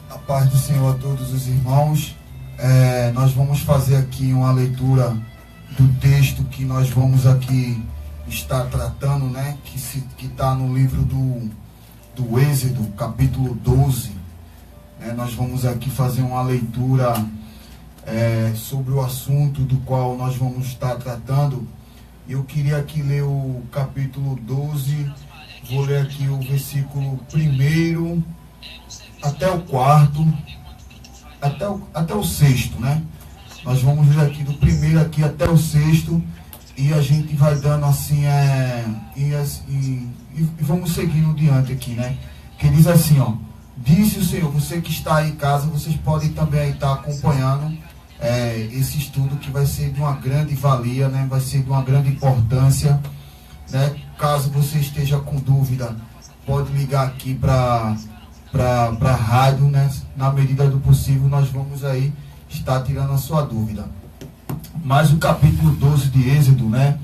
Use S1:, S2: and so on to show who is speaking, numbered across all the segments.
S1: A paz do Senhor a todos os irmãos. Nós vamos fazer aqui uma leitura do texto que nós vamos aqui estar tratando, né? Que está no livro do Êxodo, capítulo 12. Nós vamos aqui fazer uma leitura sobre o assunto do qual nós vamos estar tratando. Eu queria aqui ler o capítulo 12, vou ler aqui o versículo 1 até o 4, até o 6º, né? Nós vamos ler aqui do 1 aqui até o 6º e a gente vai dando assim, e vamos seguindo diante aqui, né? Que diz assim, ó: disse o Senhor, você que está aí em casa, vocês podem também aí estar acompanhando esse estudo, que vai ser de uma grande valia, né? Vai ser de uma grande importância, né? Caso você esteja com dúvida, pode ligar aqui para a rádio, né? Na medida do possível, nós vamos aí estar tirando a sua dúvida. Mas o capítulo 12 de Êxodo, né?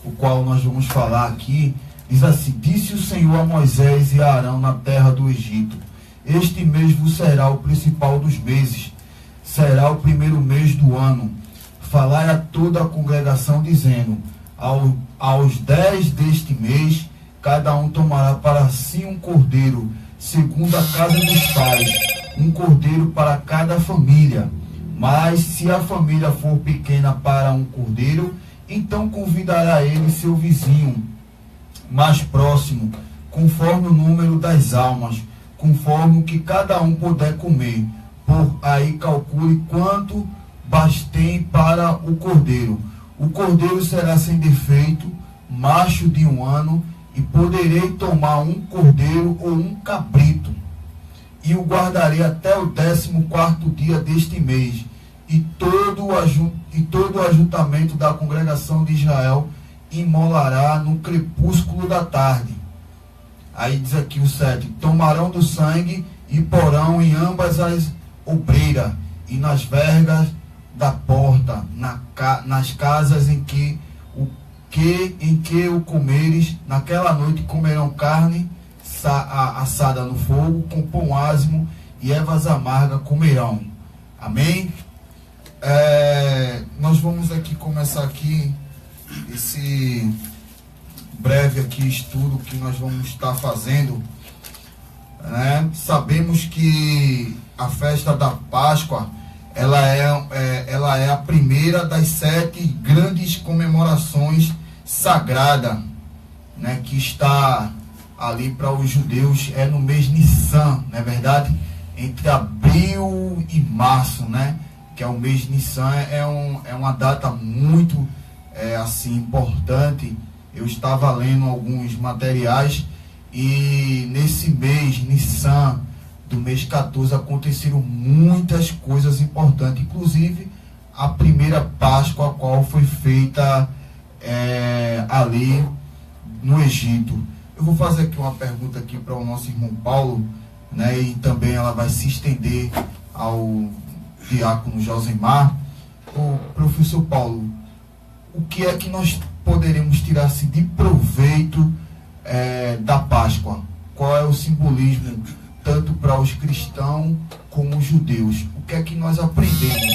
S1: O qual nós vamos falar aqui, diz assim: disse o Senhor a Moisés e a Arão na terra do Egito: este mês vos será o principal dos meses, será o primeiro mês do ano. Falai a toda a congregação, dizendo: aos 10 deste mês, cada um tomará para si um cordeiro, segundo a casa dos pais, um cordeiro para cada família. Mas se a família for pequena para um cordeiro, então convidará ele seu vizinho mais próximo, conforme o número das almas, conforme o que cada um puder comer. Por aí calcule quanto bastem para o cordeiro. O cordeiro será sem defeito, macho de 1 ano, e poderei tomar um cordeiro ou um cabrito, e o guardarei até o 14º dia deste mês, e todo o ajuntamento da congregação de Israel imolará no crepúsculo da tarde. Aí diz aqui o 7: tomarão do sangue e porão em ambas as obreiras e nas vergas da porta, nas casas em que o comeres. Naquela noite comerão carne assada no fogo, com pão ázimo e ervas amargas comerão. Amém? Nós vamos aqui começar aqui esse breve aqui estudo que nós vamos estar fazendo, né? Sabemos que a festa da Páscoa ela é a primeira das 7 grandes comemorações sagradas, né, que está ali para os judeus, no mês Nissan, não é verdade? Entre abril e março, né? Que é o mês Nissan, é uma data muito assim importante. Eu estava lendo alguns materiais e nesse mês Nissan do mês 14 aconteceram muitas coisas importantes, inclusive a primeira Páscoa, a qual foi feita ali no Egito. Eu vou fazer aqui uma pergunta aqui para o nosso irmão Paulo, né, e também ela vai se estender ao diácono Josemar. O professor Paulo, o que é que nós poderemos tirar de proveito da Páscoa? Qual é o simbolismo, tanto para os cristãos como os judeus? O que é que nós aprendemos?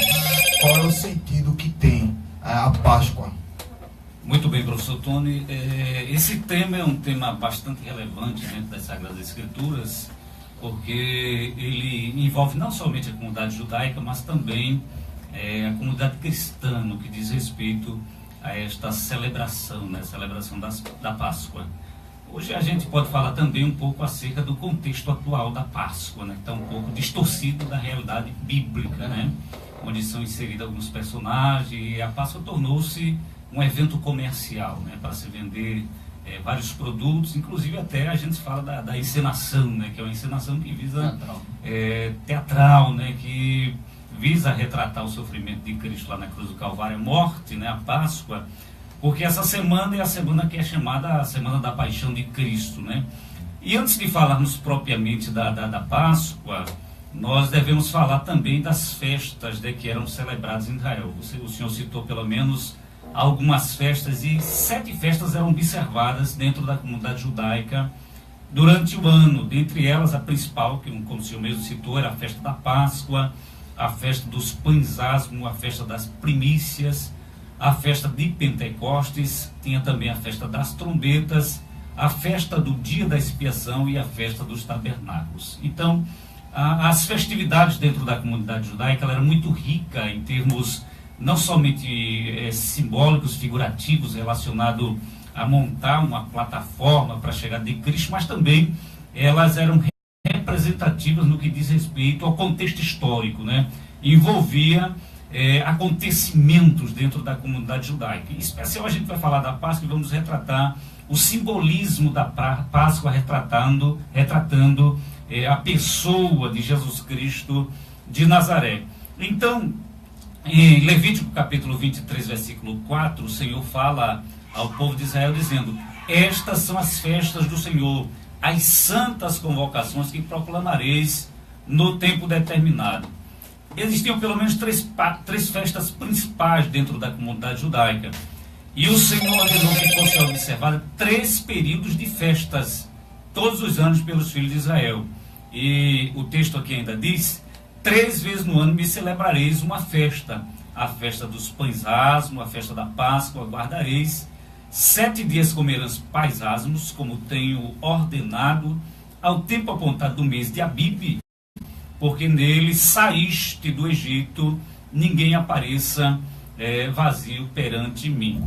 S1: Qual é o sentido que tem a Páscoa?
S2: Muito bem, professor Tony. Esse tema é um tema bastante relevante dentro das Sagradas Escrituras, porque ele envolve não somente a comunidade judaica, mas também a comunidade cristã, no que diz respeito a esta celebração, né? Celebração da Páscoa. Hoje a gente pode falar também um pouco acerca do contexto atual da Páscoa, né? Que está um pouco distorcido da realidade bíblica, né? Onde são inseridos alguns personagens, e a Páscoa tornou-se um evento comercial, né? Para se vender vários produtos, inclusive até a gente fala da encenação, né? Que é uma encenação que visa teatral, né? Que visa retratar o sofrimento de Cristo lá na cruz do Calvário, a morte, né? A Páscoa. Porque essa semana é a semana que é chamada a Semana da Paixão de Cristo, né? E antes de falarmos propriamente da Páscoa, nós devemos falar também das festas que eram celebradas em Israel. O senhor citou pelo menos algumas festas, e 7 festas eram observadas dentro da comunidade judaica durante o ano. Dentre elas, a principal, que como o senhor mesmo citou, era a festa da Páscoa, a festa dos pães asmos, a festa das primícias, a festa de Pentecostes, tinha também a festa das trombetas, a festa do dia da expiação e a festa dos tabernáculos. Então, as festividades dentro da comunidade judaica, ela era muito rica em termos não somente simbólicos, figurativos, relacionado a montar uma plataforma para a chegada de Cristo, mas também elas eram representativas no que diz respeito ao contexto histórico, né? Envolvia acontecimentos dentro da comunidade judaica. Em especial, a gente vai falar da Páscoa e vamos retratar o simbolismo da Páscoa, retratando a pessoa de Jesus Cristo de Nazaré. Então, em Levítico capítulo 23, versículo 4, o Senhor fala ao povo de Israel dizendo: estas são as festas do Senhor, as santas convocações que proclamareis no tempo determinado. Existiam pelo menos três festas principais dentro da comunidade judaica. E o Senhor ordenou que fossem observados 3 períodos de festas, todos os anos pelos filhos de Israel. E o texto aqui ainda diz: 3 vezes no ano me celebrareis uma festa. A festa dos pães asmos, a festa da Páscoa, guardareis. 7 dias comerás pães asmos, como tenho ordenado, ao tempo apontado do mês de Abibe, porque nele saíste do Egito, ninguém apareça vazio perante mim.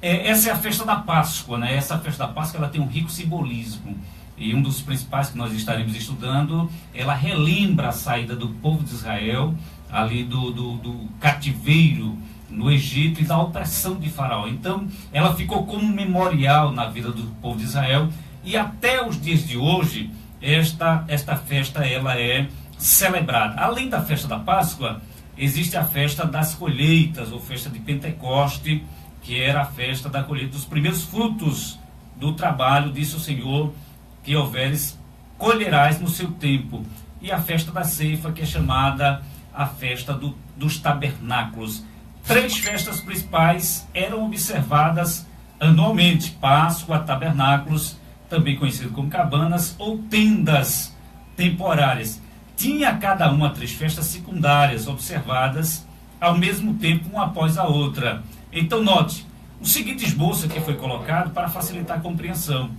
S2: Essa é a festa da Páscoa, né? Essa festa da Páscoa, ela tem um rico simbolismo. E um dos principais que nós estaremos estudando, ela relembra a saída do povo de Israel, ali do cativeiro no Egito e da opressão de Faraó. Então, ela ficou como um memorial na vida do povo de Israel. E até os dias de hoje, esta festa ela é celebrada. Além da festa da Páscoa, existe a festa das colheitas, ou festa de Pentecoste, que era a festa da colheita dos primeiros frutos do trabalho, disse o Senhor, que houveres, colherás no seu tempo. E a festa da ceifa, que é chamada a festa dos tabernáculos. 3 festas principais eram observadas anualmente: Páscoa, tabernáculos, também conhecido como cabanas ou tendas temporárias. Tinha cada uma 3 festas secundárias observadas ao mesmo tempo, uma após a outra. Então note, o seguinte esboço que foi colocado para facilitar a compreensão.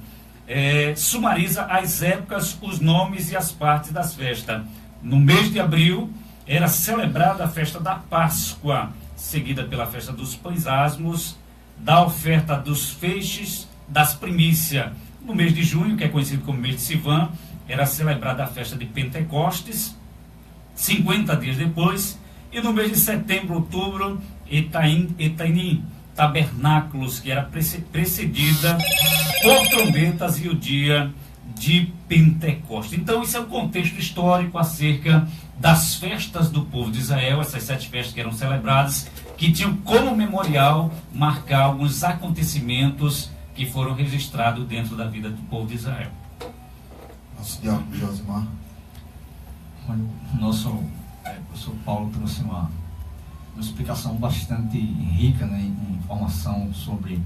S2: Sumariza as épocas, os nomes e as partes das festas. No mês de abril era celebrada a festa da Páscoa, seguida pela festa dos pães asmos, da oferta dos feixes, das primícias. No mês de junho, que é conhecido como mês de Sivan, era celebrada a festa de Pentecostes, 50 dias depois. E no mês de setembro, outubro, Etanim, tabernáculos, que era precedida por trombetas, e o dia de Pentecostes. Então, isso é um contexto histórico acerca das festas do povo de Israel, essas 7 festas que eram celebradas, que tinham como memorial marcar alguns acontecimentos que foram registrados dentro da vida do povo de Israel.
S1: Nosso diácono Josimar.
S3: O nosso professor Paulo trouxe uma explicação bastante rica, né, em informação sobre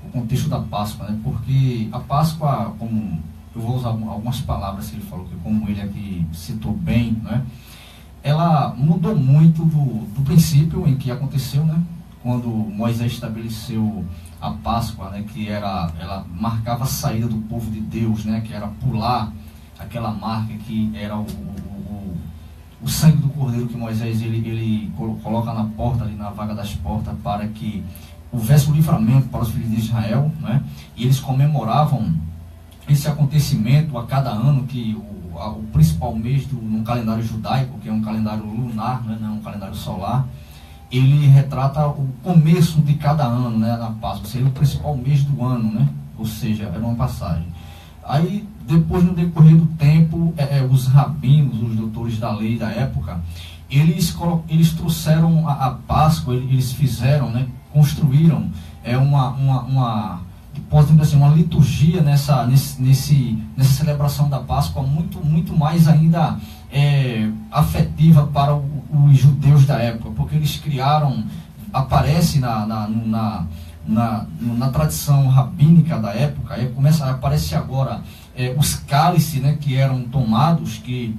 S3: o contexto da Páscoa, né, porque a Páscoa, como eu vou usar algumas palavras que ele falou, que como ele aqui citou bem, né, ela mudou muito do princípio em que aconteceu, né, quando Moisés estabeleceu a Páscoa, né, que ela marcava a saída do povo de Deus, né, que era pular aquela marca que era o sangue do cordeiro que Moisés ele coloca na porta, ali na vaga das portas, para que houvesse o livramento para os filhos de Israel, né? E eles comemoravam esse acontecimento a cada ano, que o principal mês no calendário judaico, que é um calendário lunar, né, não um calendário solar, ele retrata o começo de cada ano, né, na Páscoa, seria o principal mês do ano, né? Ou seja, era uma passagem. Aí, depois, no decorrer do tempo, os rabinos, os doutores da lei da época, eles trouxeram a Páscoa, eles fizeram, né, construíram uma liturgia nessa celebração da Páscoa muito mais ainda afetiva para os judeus da época, porque eles criaram, aparece na tradição rabínica da época, aparece agora os cálices, né, que eram tomados, que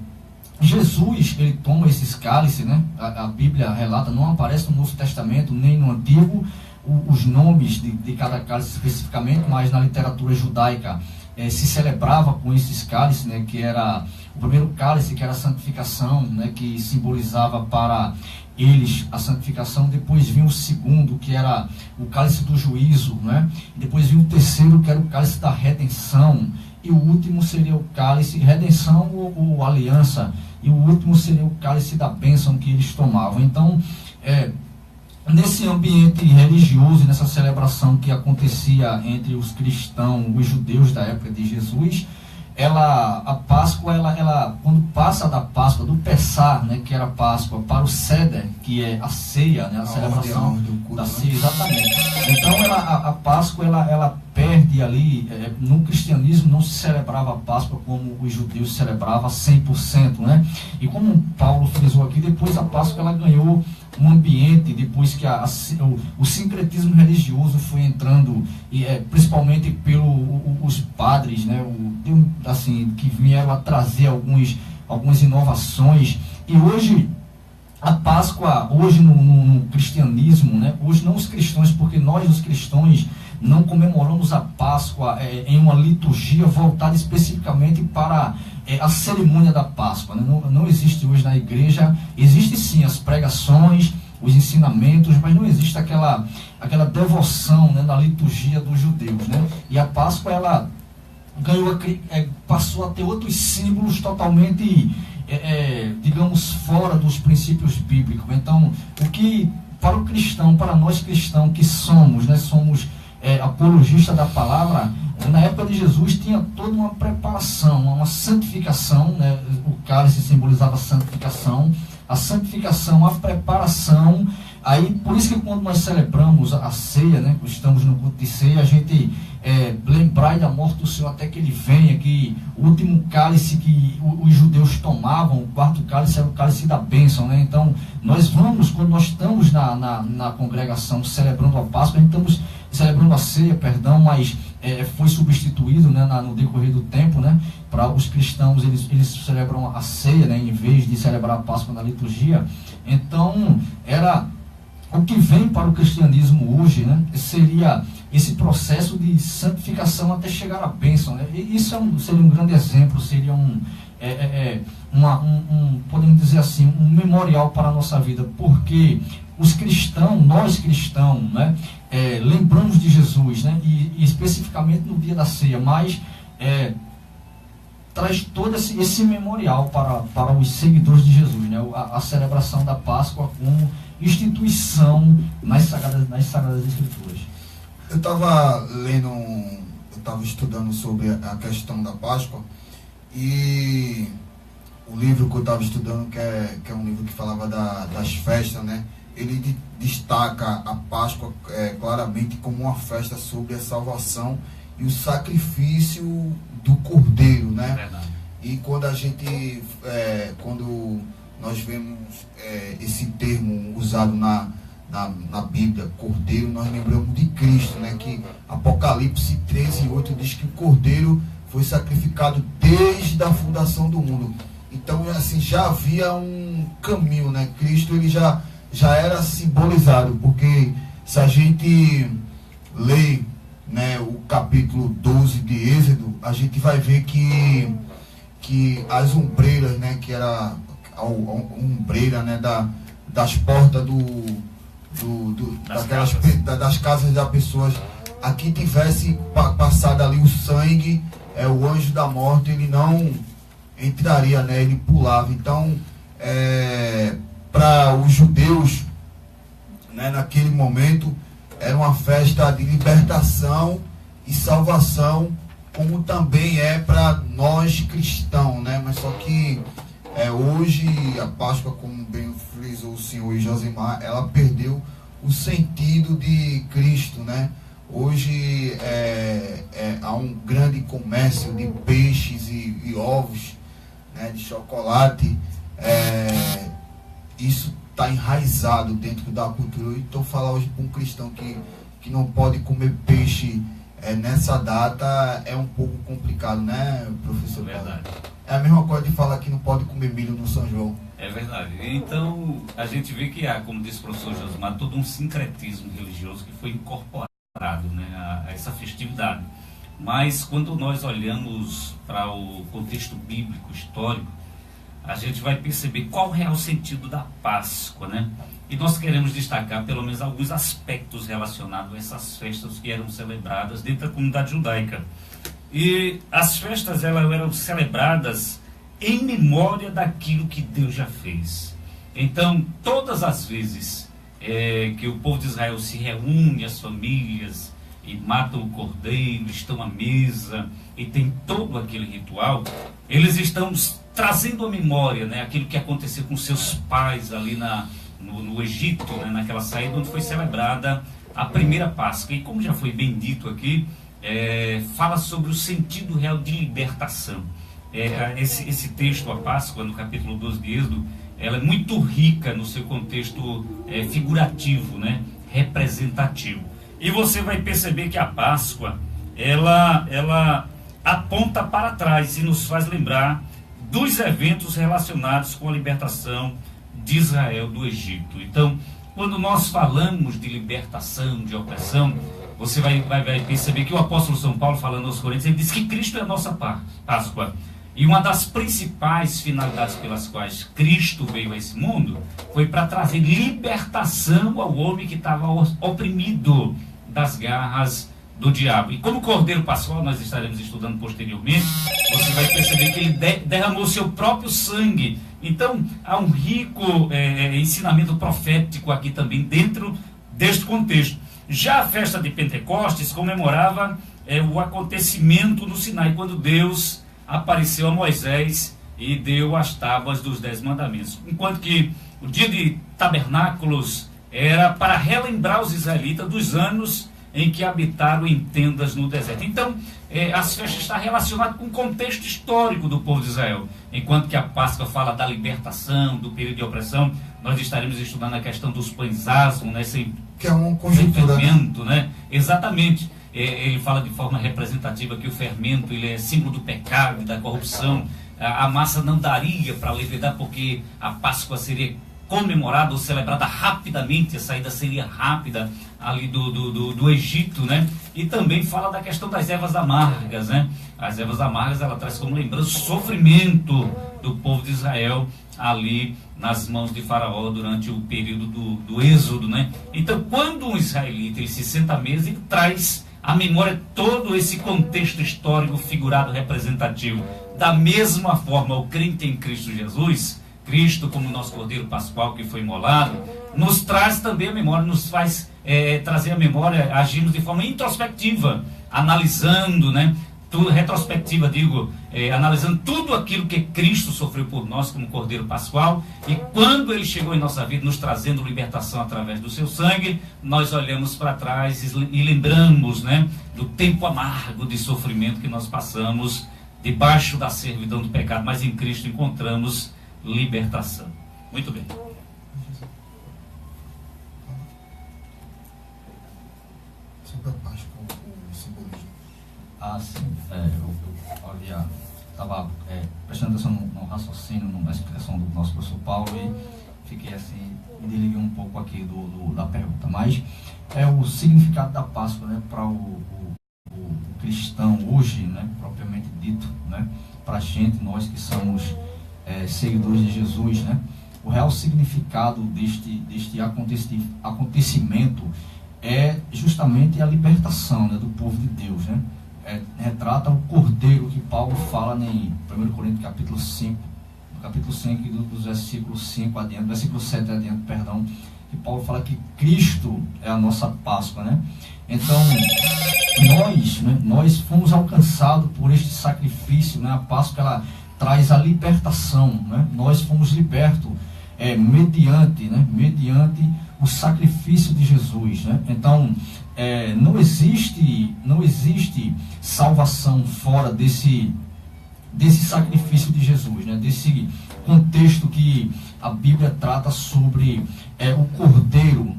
S3: Jesus, ele toma esses cálices, né? A Bíblia relata, não aparece no Novo Testamento, nem no Antigo, os nomes de cada cálice especificamente, mas na literatura judaica se celebrava com esses cálices, né? Que era o primeiro cálice, que era a santificação, né? Que simbolizava para eles a santificação. Depois vinha o segundo, que era o cálice do juízo, né? Depois vinha o terceiro, que era o cálice da redenção. E o último seria o cálice, redenção ou aliança, e o último seria o cálice da bênção que eles tomavam. Então, nesse ambiente religioso, nessa celebração que acontecia entre os cristãos, os judeus da época de Jesus, a Páscoa, quando passa da Páscoa, do Pessar, né, que era a Páscoa, para o Seder, que é a ceia, né, a celebração da ceia, exatamente. Então, a Páscoa, ela perde ali, no cristianismo não se celebrava a Páscoa como os judeus celebravam 100%, né? E como Paulo frisou aqui, depois a Páscoa ela ganhou um ambiente, depois que o sincretismo religioso foi entrando, e principalmente pelos padres, né, assim, que vieram a trazer algumas inovações. E hoje a Páscoa, hoje no cristianismo, né, hoje não os cristãos, porque nós os cristãos não comemoramos a Páscoa em uma liturgia voltada especificamente para a cerimônia da Páscoa, né? Não existe hoje na igreja, existe sim as pregações, os ensinamentos, mas não existe aquela devoção, né, na liturgia dos judeus, né? E a Páscoa, ela passou a ter outros símbolos totalmente, digamos, fora dos princípios bíblicos. Então, o que para o cristão, para nós cristãos que somos, né, somos apologistas da palavra, na época de Jesus tinha toda uma preparação, uma santificação, né? O cálice simbolizava a santificação, a preparação. Aí, por isso que quando nós celebramos a ceia, né, estamos no culto de ceia, a gente lembrar da morte do Senhor até que Ele venha, que o último cálice que os judeus tomavam, o quarto cálice, era o cálice da bênção, né? Então, quando nós estamos na congregação celebrando a Páscoa, a gente estamos celebrando a ceia, mas foi substituído, né, no decorrer do tempo, né? Para os cristãos, eles celebram a ceia, né, em vez de celebrar a Páscoa na liturgia. Então, o que vem para o cristianismo hoje, né, seria esse processo de santificação até chegar à bênção, né? E isso seria um grande exemplo, seria podemos dizer assim, um memorial para a nossa vida, porque nós cristãos, né, lembramos de Jesus, né, e especificamente no dia da ceia, mas traz todo esse memorial para os seguidores de Jesus, né, a celebração da Páscoa como instituição nas Sagradas Escrituras.
S1: Eu estava estudando sobre a questão da Páscoa, e o livro que eu estava estudando, que é um livro que falava das festas, né? Ele destaca a Páscoa claramente como uma festa sobre a salvação e o sacrifício do Cordeiro, né?
S2: Verdade.
S1: E quando quando nós vemos esse termo usado na Bíblia, Cordeiro, nós lembramos de Cristo, né? Que Apocalipse 13:8 diz que o Cordeiro foi sacrificado desde a fundação do mundo. Então, assim, já havia um caminho, né? Cristo, ele já era simbolizado, porque se a gente lê, né, o capítulo 12 de Êxodo, a gente vai ver que as ombreiras, né, que era a ombreira, né, das portas das casas das pessoas, aqui tivesse passado ali o sangue, o anjo da morte, ele não entraria, né, ele pulava. Então, para os judeus, né, naquele momento, era uma festa de libertação e salvação, como também é para nós cristãos, né? Mas só que hoje a Páscoa, como bem frisou o senhor Josimar, ela perdeu o sentido de Cristo, né? Hoje há um grande comércio de peixes e ovos, né, de chocolate. Isso está enraizado dentro da cultura. Eu estou falando hoje para um cristão que não pode comer peixe nessa data é um pouco complicado, né, professor?
S2: Verdade.
S1: É a mesma coisa de falar que não pode comer milho no São João.
S2: É verdade. Então, a gente vê que há, como disse o professor Josmar, todo um sincretismo religioso que foi incorporado, né, a essa festividade. Mas, quando nós olhamos para o contexto bíblico, histórico, a gente vai perceber qual o real sentido da Páscoa, né? E nós queremos destacar pelo menos alguns aspectos relacionados a essas festas que eram celebradas dentro da comunidade judaica. E as festas elas eram celebradas em memória daquilo que Deus já fez. Então, todas as vezes que o povo de Israel se reúne, as famílias, e matam o cordeiro, estão à mesa, e tem todo aquele ritual, eles estão trazendo à memória, né, aquilo que aconteceu com seus pais ali no Egito, né, naquela saída onde foi celebrada a primeira Páscoa. E como já foi bem dito aqui, fala sobre o sentido real de libertação. Esse texto, a Páscoa, no capítulo 12 de Êxodo, ela é muito rica no seu contexto figurativo, né, representativo. E você vai perceber que a Páscoa, ela aponta para trás e nos faz lembrar dos eventos relacionados com a libertação de Israel do Egito. Então, quando nós falamos de libertação, de opressão, você vai perceber que o apóstolo São Paulo, falando aos Coríntios, ele diz que Cristo é a nossa Páscoa. E uma das principais finalidades pelas quais Cristo veio a esse mundo foi para trazer libertação ao homem que estava oprimido das garras do diabo. E como Cordeiro Pascual, nós estaremos estudando posteriormente, você vai perceber que ele derramou seu próprio sangue. Então, há um rico ensinamento profético aqui também dentro deste contexto. Já a festa de Pentecostes comemorava o acontecimento no Sinai, quando Deus apareceu a Moisés e deu as tábuas dos 10 mandamentos. Enquanto que o dia de tabernáculos era para relembrar os israelitas dos anos em que habitaram em tendas no deserto. Então, as festas estão relacionadas com o contexto histórico do povo de Israel. Enquanto que a Páscoa fala da libertação, do período de opressão, nós estaremos estudando a questão dos pães asmos, né,
S1: que é uma conjuntura,
S2: fermento, né? Exatamente. Ele fala de forma representativa que o fermento ele é símbolo do pecado e da corrupção. A massa não daria para levedar, porque a Páscoa seria comemorada ou celebrada rapidamente, a saída seria rápida ali do Egito, né? E também fala da questão das ervas amargas, né? As ervas amargas, ela traz como lembrança o sofrimento do povo de Israel ali nas mãos de Faraó durante o período do Êxodo, né? Então, quando um israelita ele se senta à mesa, ele traz à memória todo esse contexto histórico figurado representativo. Da mesma forma, o crente em Cristo Jesus, Cristo como nosso Cordeiro Pascual que foi imolado, nos traz também a memória, nos faz trazer a memória, agimos de forma introspectiva, analisando, né? Retrospectiva, analisando tudo aquilo que Cristo sofreu por nós como Cordeiro Pascual, e quando ele chegou em nossa vida, nos trazendo libertação através do seu sangue, nós olhamos para trás e lembramos, né, do tempo amargo de sofrimento que nós passamos debaixo da servidão do pecado, mas em Cristo encontramos libertação. Muito bem.
S1: Sobre a Páscoa, o simbolismo.
S3: Ah, sim. Eu estava prestando atenção no raciocínio, na explicação do nosso professor Paulo, e fiquei assim, me desliguei um pouco aqui da pergunta. Mas o significado da Páscoa, né, para o cristão hoje, né, propriamente dito, né, para a gente, nós que somos seguidores de Jesus, né, o real significado deste acontecimento é justamente a libertação, né, do povo de Deus, né? Retrata o cordeiro que Paulo fala em 1 Coríntios capítulo 5, dos versículos 5 adiante, versículo 7 adiante, perdão, que Paulo fala que Cristo é a nossa Páscoa, né? Então, nós fomos alcançados por este sacrifício, né? A Páscoa, ela traz a libertação, né? Nós fomos libertos mediante o sacrifício de Jesus, né? Então, não existe salvação fora desse sacrifício de Jesus, né? Desse contexto que a Bíblia trata sobre o Cordeiro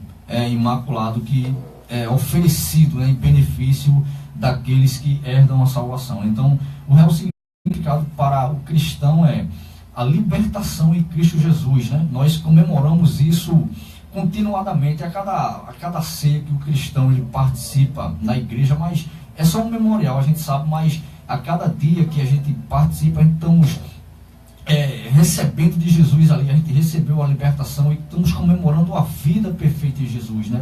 S3: imaculado que é oferecido, né, em benefício daqueles que herdam a salvação. Então, o real significado para o cristão é a libertação em Cristo Jesus, né? Nós comemoramos isso continuadamente a cada ceia que o cristão ele participa na igreja, mas é só um memorial, a gente sabe, mas a cada dia que a gente participa, estamos recebendo de Jesus ali, a gente recebeu a libertação e estamos comemorando a vida perfeita de Jesus, né?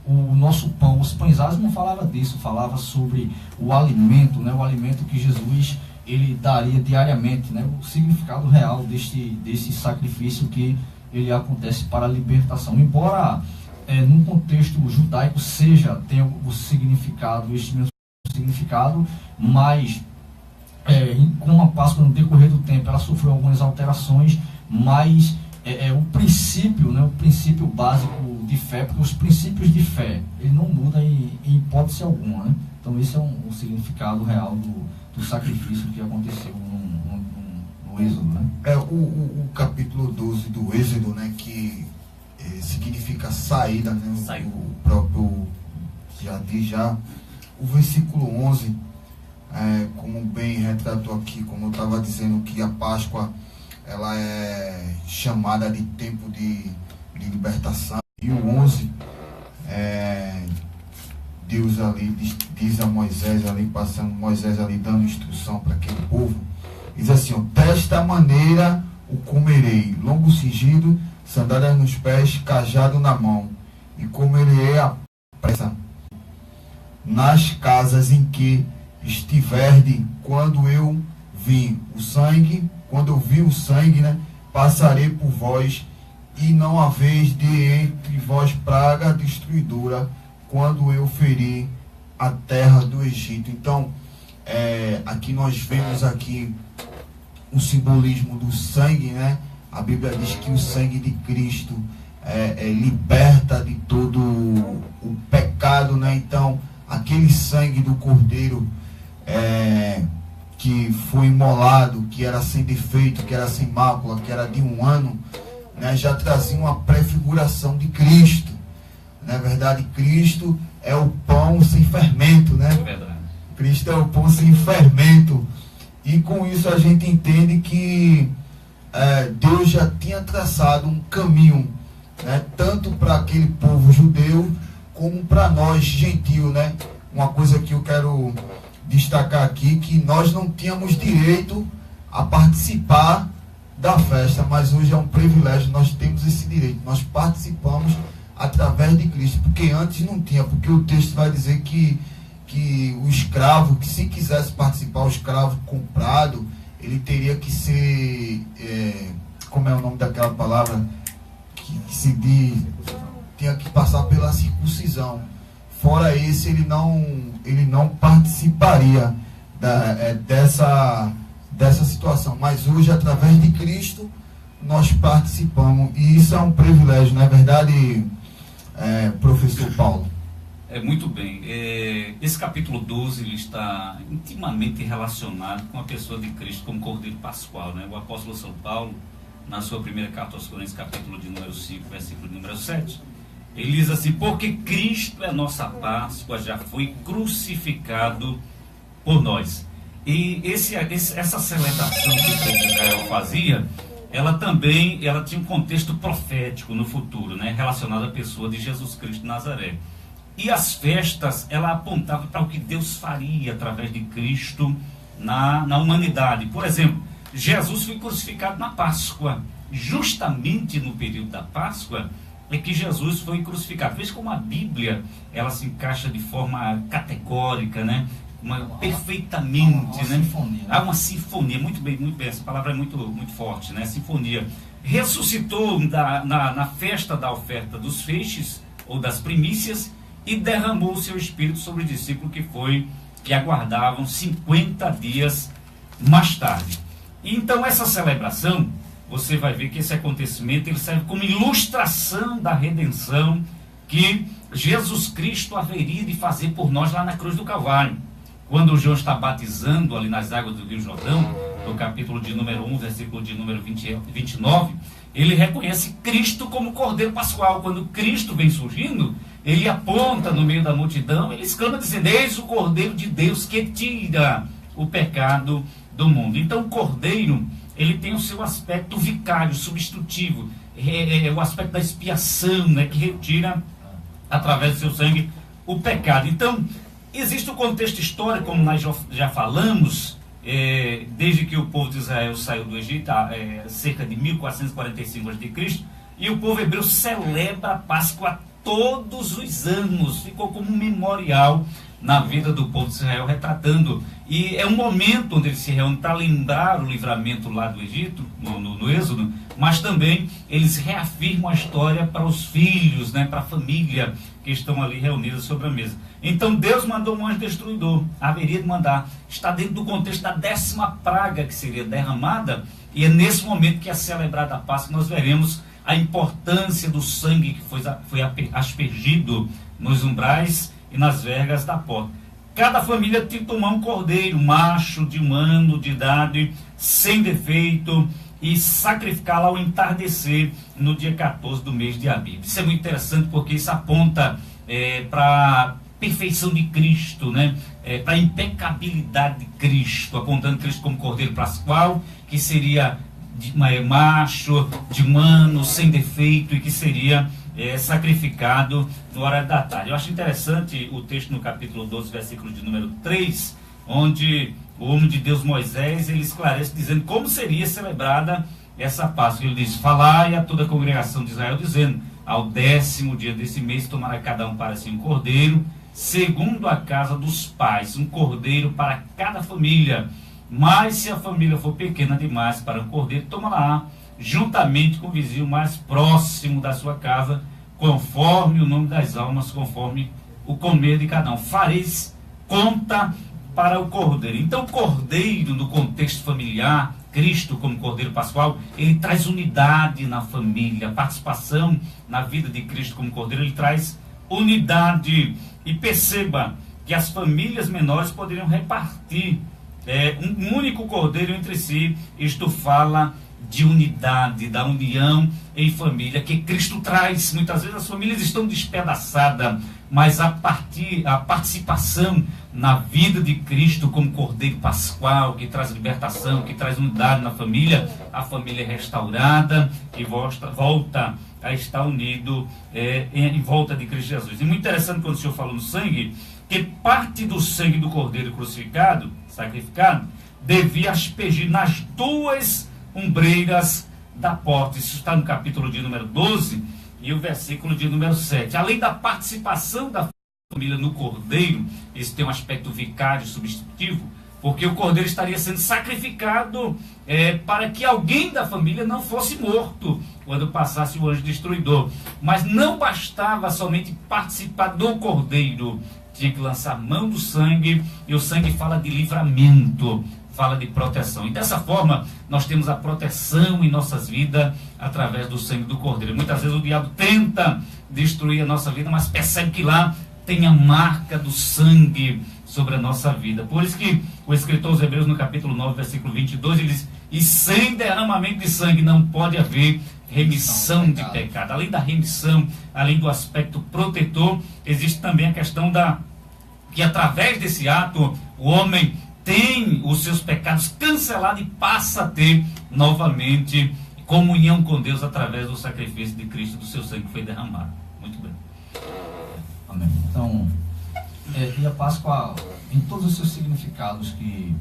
S3: O nosso pão, os pães não falava disso, falava sobre o alimento, né? O alimento que Jesus ele daria diariamente, né? O significado real desse sacrifício que ele acontece para a libertação. Embora num contexto judaico tenha o significado, este mesmo significado, mas com a Páscoa no decorrer do tempo ela sofreu algumas alterações, mas o princípio, né, o princípio básico de fé, porque os princípios de fé ele não muda em hipótese alguma, né? Então esse é um significado real do sacrifício que aconteceu no Êxodo, né?
S1: O capítulo 12 do Êxodo, né, que significa saída, né? O próprio já diz o versículo 11, como bem retratou aqui, como eu estava dizendo, que a Páscoa ela é chamada de tempo de libertação. E o 11, Deus ali diz a Moisés, ali passando, Moisés ali dando instrução para aquele povo, diz assim: desta maneira o comerei, longo cingido, sandálias nos pés, cajado na mão, e comerei à pressa nas casas em que estiverde, quando eu vi o sangue, né, passarei por vós, e não haveis de entre vós praga destruidora, quando eu ferir a terra do Egito. Então, aqui nós vemos aqui o simbolismo do sangue, né? A Bíblia diz que o sangue de Cristo liberta de todo o pecado, né? Então, aquele sangue do Cordeiro que foi imolado, que era sem defeito, que era sem mácula, que era de 1 ano, né, já trazia uma prefiguração de Cristo. Na verdade, Cristo é o pão sem fermento, né?
S2: É verdade.
S1: Cristo é o pão sem fermento. E com isso a gente entende que Deus já tinha traçado um caminho, né, tanto para aquele povo judeu como para nós gentios, né? Uma coisa que eu quero destacar aqui, que nós não tínhamos direito a participar da festa, mas hoje é um privilégio, nós temos esse direito, nós participamos através de Cristo, porque antes não tinha, porque o texto vai dizer que o escravo, que se quisesse participar, o escravo comprado, ele teria que ser, como é o nome daquela palavra, que se diz, tinha que passar pela circuncisão. Fora esse, ele não participaria dessa situação. Mas hoje, através de Cristo, nós participamos. E isso é um privilégio, não é verdade, professor Paulo?
S2: Muito bem. Esse capítulo 12 ele está intimamente relacionado com a pessoa de Cristo como Cordeiro Pascual, né? O apóstolo São Paulo, na sua primeira carta aos Coríntios, capítulo de número 5, versículo de número 7, ele diz assim: porque Cristo é nossa Páscoa, já foi crucificado por nós. E essa celebração que o povo de Israel fazia, ela tinha um contexto profético no futuro, né, relacionado à pessoa de Jesus Cristo de Nazaré. E as festas, ela apontava para o que Deus faria através de Cristo na humanidade. Por exemplo, Jesus foi crucificado na Páscoa. Justamente no período da Páscoa é que Jesus foi crucificado. Veja como a Bíblia ela se encaixa de forma categórica, né? Perfeitamente,
S3: uma
S2: né?
S3: Sinfonia.
S2: Há uma sinfonia, muito bem, essa palavra é muito forte, né? Sinfonia. Ressuscitou na festa da oferta dos feixes, ou das primícias, e derramou o seu Espírito sobre o discípulo que aguardavam 50 dias mais tarde. Então essa celebração, você vai ver que esse acontecimento ele serve como ilustração da redenção que Jesus Cristo haveria de fazer por nós lá na cruz do Calvário. Quando o João está batizando ali nas águas do Rio Jordão, no capítulo de número 1, versículo de número 29, ele reconhece Cristo como Cordeiro Pascual. Quando Cristo vem surgindo, ele aponta no meio da multidão, ele exclama dizendo: eis o Cordeiro de Deus que tira o pecado do mundo. Então o Cordeiro, ele tem o seu aspecto vicário, substitutivo, o aspecto da expiação, né, que retira através do seu sangue o pecado. Então existe o contexto histórico, como nós já falamos, desde que o povo de Israel saiu do Egito, cerca de 1445 a.C., e o povo hebreu celebra a Páscoa todos os anos, ficou como um memorial na vida do povo de Israel, retratando, e é um momento onde eles se reúnem para lembrar o livramento lá do Egito, no Êxodo, mas também eles reafirmam a história para os filhos, né, para a família que estão ali reunidos sobre a mesa. Então Deus mandou um anjo destruidor, haveria de mandar, está dentro do contexto da 10ª praga que seria derramada, e é nesse momento que é celebrada a Páscoa, nós veremos a importância do sangue que foi aspergido nos umbrais e nas vergas da porta. Cada família tinha que tomar um cordeiro, macho, de 1 ano de idade, sem defeito, e sacrificá-lo ao entardecer no dia 14 do mês de Abib. Isso é muito interessante porque isso aponta para a perfeição de Cristo, né? Para a impecabilidade de Cristo, apontando Cristo como cordeiro pascual, que seria macho, de 1 ano, sem defeito, e que seria sacrificado no horário da tarde. Eu acho interessante o texto no capítulo 12, versículo de número 3, onde o homem de Deus Moisés, ele esclarece dizendo como seria celebrada essa Páscoa. Ele diz: falai a toda a congregação de Israel, dizendo: ao 10º dia desse mês tomará cada um para si um cordeiro, segundo a casa dos pais, um cordeiro para cada família. Mas se a família for pequena demais para um cordeiro, tomará juntamente com o vizinho mais próximo da sua casa, conforme o número das almas, conforme o comer de cada um. Fareis conta para o cordeiro. Então o cordeiro, no contexto familiar, Cristo como cordeiro pascual, ele traz unidade na família, participação na vida de Cristo como cordeiro, ele traz unidade. E perceba que as famílias menores poderiam repartir um único cordeiro entre si. Isto fala de unidade, da união em família que Cristo traz. Muitas vezes as famílias estão despedaçadas, mas a participação na vida de Cristo como cordeiro pascual, que traz libertação, que traz unidade na família, a família é restaurada e volta a estar unido em volta de Cristo Jesus. E muito interessante quando o Senhor falou no sangue, que parte do sangue do cordeiro crucificado, sacrificado, devia aspergir nas 2 ombreiras da porta. Isso está no capítulo de número 12 e o versículo de número 7. Além da participação da família no cordeiro, isso tem um aspecto vicário, substitutivo, porque o cordeiro estaria sendo sacrificado para que alguém da família não fosse morto quando passasse o anjo destruidor. Mas não bastava somente participar do cordeiro, tinha que lançar mão do sangue, e o sangue fala de livramento, fala de proteção. E dessa forma, nós temos a proteção em nossas vidas através do sangue do cordeiro. Muitas vezes o diabo tenta destruir a nossa vida, mas percebe que lá tem a marca do sangue sobre a nossa vida. Por isso que o escritor aos Hebreus, no capítulo 9, versículo 22, ele diz: e sem derramamento de sangue não pode haver remissão de pecado. Além da remissão, além do aspecto protetor, existe também a questão que através desse ato, o homem tem os seus pecados cancelados e passa a ter novamente comunhão com Deus através do sacrifício de Cristo, do seu sangue que foi derramado. Muito bem.
S3: Amém. Então, e a Páscoa, em todos os seus significados que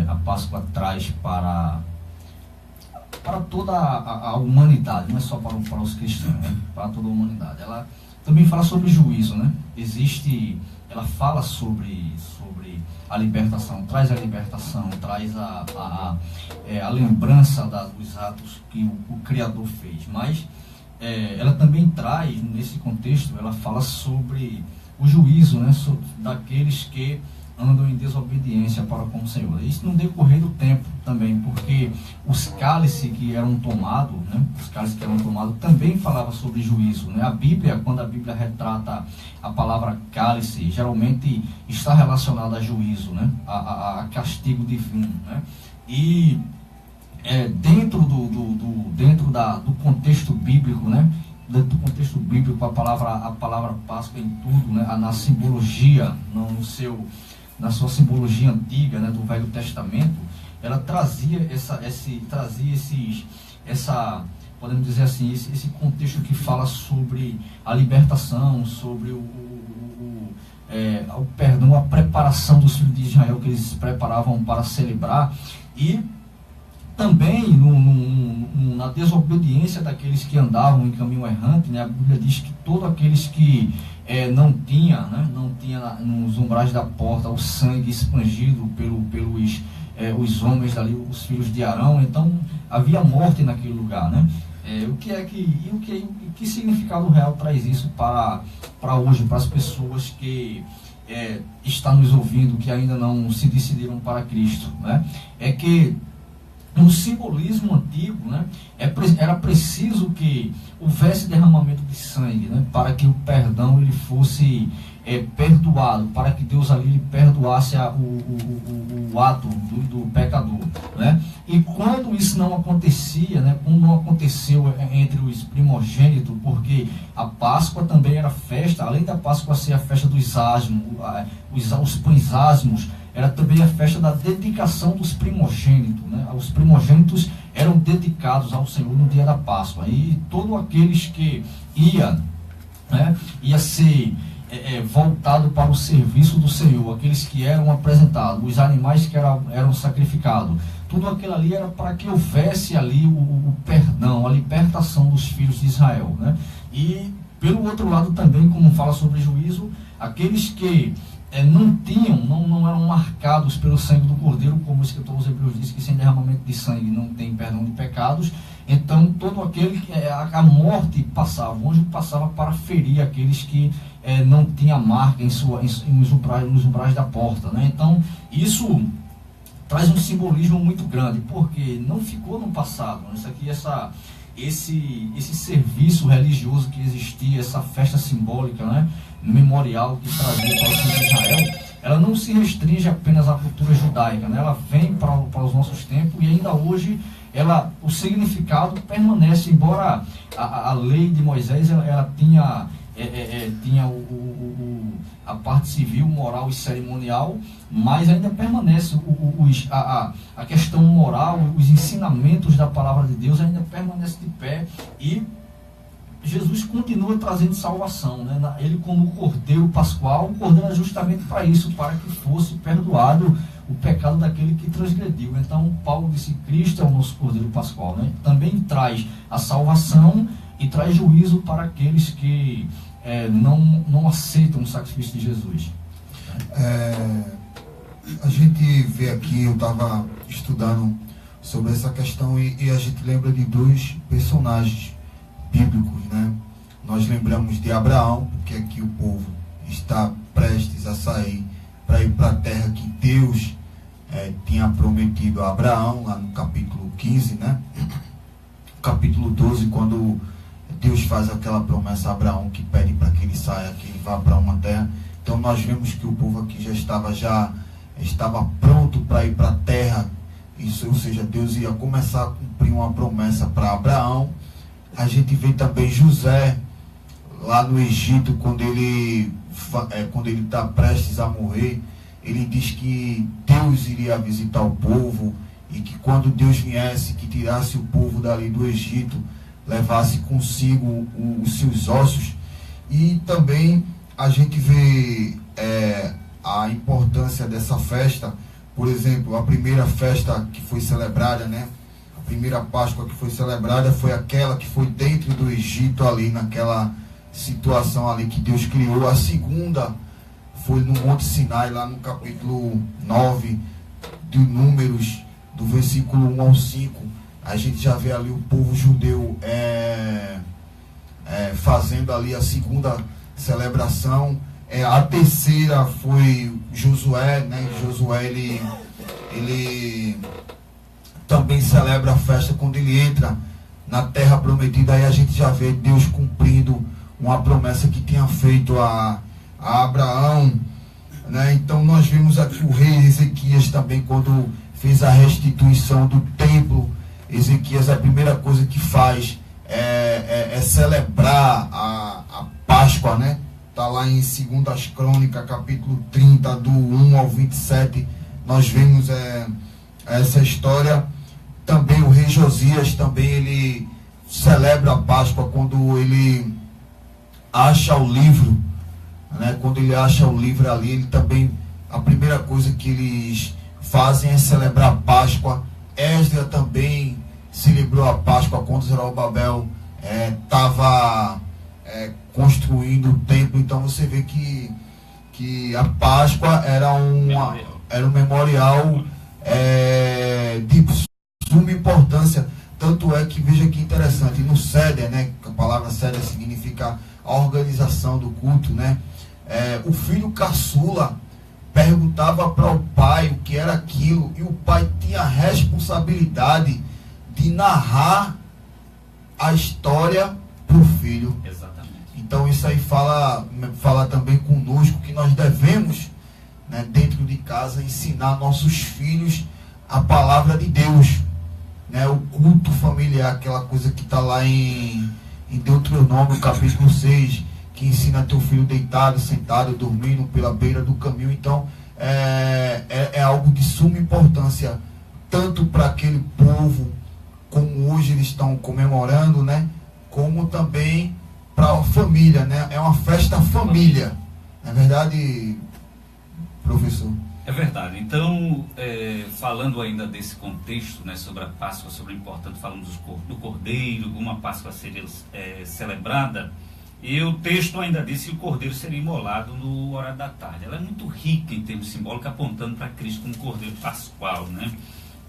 S3: a Páscoa traz para toda a humanidade, não é só para os cristãos, né? Para toda a humanidade. Ela também fala sobre juízo, né? Ela fala sobre a libertação, traz a libertação, traz a lembrança dos atos que o Criador fez. Mas ela também traz, nesse contexto, ela fala sobre o juízo, né? Daqueles que andam em desobediência para com o Senhor. Isso no decorrer do tempo também, porque os cálices que eram tomados, né? Também falava sobre juízo, né? A Bíblia, quando a Bíblia retrata a palavra cálice, geralmente está relacionada a juízo, né? A castigo divino, né? E dentro do contexto bíblico, né? dentro do contexto bíblico, a palavra Páscoa em tudo, né, na simbologia, na sua simbologia antiga, né, do Velho Testamento, ela trazia podemos dizer assim, esse contexto que fala sobre a libertação, sobre o perdão, a preparação dos filhos de Israel, que eles se preparavam para celebrar, e também na desobediência daqueles que andavam em caminho errante, né? A Bíblia diz que todos aqueles que não tinha nos umbrais da porta o sangue expandido pelos homens ali, os filhos de Arão, então havia morte naquele lugar, né? Que significado real traz isso para hoje, para as pessoas que estão nos ouvindo, que ainda não se decidiram para Cristo, né? É que no simbolismo antigo, né, era preciso que houvesse derramamento de sangue, né, para que o perdão ele fosse perdoado, para que Deus ali perdoasse o ato do pecador, né? E quando isso não acontecia, né, quando não aconteceu entre os primogênitos, porque a Páscoa também era festa, além da Páscoa ser a festa dos asmos, os pães asmos, era também a festa da dedicação dos primogênitos, né? Os primogênitos eram dedicados ao Senhor no dia da Páscoa, e todos aqueles que ia ser voltado para o serviço do Senhor, aqueles que eram apresentados, os animais que eram sacrificados, tudo aquilo ali era para que houvesse ali o perdão, a libertação dos filhos de Israel, né? E pelo outro lado também, como fala sobre juízo, aqueles que não eram marcados pelo sangue do Cordeiro, como o escritor aos Hebreus diz que sem derramamento de sangue não tem perdão de pecados. Então todo aquele que a morte passava, o anjo passava para ferir aqueles que não tinha marca nos umbrais da porta, né? Então isso traz um simbolismo muito grande, porque não ficou no passado, né? Isso aqui, esse serviço religioso que existia, essa festa simbólica, né, memorial que trazia para o Senhor de Israel, ela não se restringe apenas à cultura judaica, né? Ela vem para os nossos tempos, e ainda hoje o significado permanece, embora a lei de Moisés ela tinha a parte civil, moral e cerimonial, mas ainda permanece a questão moral, os ensinamentos da palavra de Deus ainda permanece de pé, e Jesus continua trazendo salvação, né? Ele, como Cordeiro Pascual, o Cordeiro era justamente para isso, para que fosse perdoado o pecado daquele que transgrediu. Então Paulo disse: Cristo é o nosso Cordeiro Pascual, né? Também traz a salvação e traz juízo para aqueles que não aceitam o sacrifício de Jesus.
S1: A gente vê aqui, eu estava estudando sobre essa questão, e a gente lembra de dois personagens bíblicos, né? Nós lembramos de Abraão, porque aqui o povo está prestes a sair para ir para a terra que Deus tinha prometido a Abraão, lá no capítulo 15, né? Capítulo 12, quando Deus faz aquela promessa a Abraão, que pede para que ele saia, que ele vá para uma terra. Então nós vemos que o povo aqui já estava pronto para ir para a terra, isso, ou seja, Deus ia começar a cumprir uma promessa para Abraão. A gente vê também José lá no Egito, quando ele está prestes a morrer, ele diz que Deus iria visitar o povo, e que quando Deus viesse, que tirasse o povo dali do Egito, levasse consigo os seus ossos. E também a gente vê a importância dessa festa. Por exemplo, a primeira festa que foi celebrada, né? A primeira Páscoa que foi celebrada foi aquela que foi dentro do Egito, ali naquela situação ali que Deus criou. A segunda foi no Monte Sinai, lá no capítulo 9 de Números, do versículo 1 ao 5. A gente já vê ali o povo judeu fazendo ali a segunda celebração. A terceira foi Josué, né? Josué, ele também celebra a festa quando ele entra na terra prometida. Aí a gente já vê Deus cumprindo uma promessa que tinha feito a Abraão, né? Então nós vemos aqui o rei Ezequias também, quando fez a restituição do templo. Ezequias, a primeira coisa que faz é celebrar a Páscoa, né? Está lá em 2 Crônicas, capítulo 30, do 1 ao 27, nós vemos essa história. Também o rei Josias, também ele celebra a Páscoa quando ele acha o livro, né? Quando ele acha o livro ali, ele também, a primeira coisa que eles fazem é celebrar a Páscoa. Esdras também celebrou a Páscoa quando Zorobabel estava construindo o templo. Então você vê que a Páscoa era um memorial de suma importância. Tanto é que, veja que interessante, no Seder, né, a palavra Seder significa a organização do culto, né, o filho caçula perguntava para o pai o que era aquilo, e o pai tinha a responsabilidade de narrar a história para o filho.
S2: Exatamente.
S1: Então isso aí fala também conosco que nós devemos, né, dentro de casa, ensinar nossos filhos a palavra de Deus, né, o culto familiar, aquela coisa que está lá em Deuteronômio, capítulo 6, que ensina teu filho deitado, sentado, dormindo pela beira do caminho. Então é algo de suma importância, tanto para aquele povo, como hoje eles estão comemorando, né, como também para a família, né? É uma festa família. Não é verdade, professor?
S2: É verdade. Então, falando ainda desse contexto, né, sobre a Páscoa, sobre o importante, falamos do Cordeiro, uma Páscoa seria celebrada, e o texto ainda disse que o Cordeiro seria imolado no horário da tarde. Ela é muito rica em termos simbólicos, apontando para Cristo como Cordeiro Pascual, né?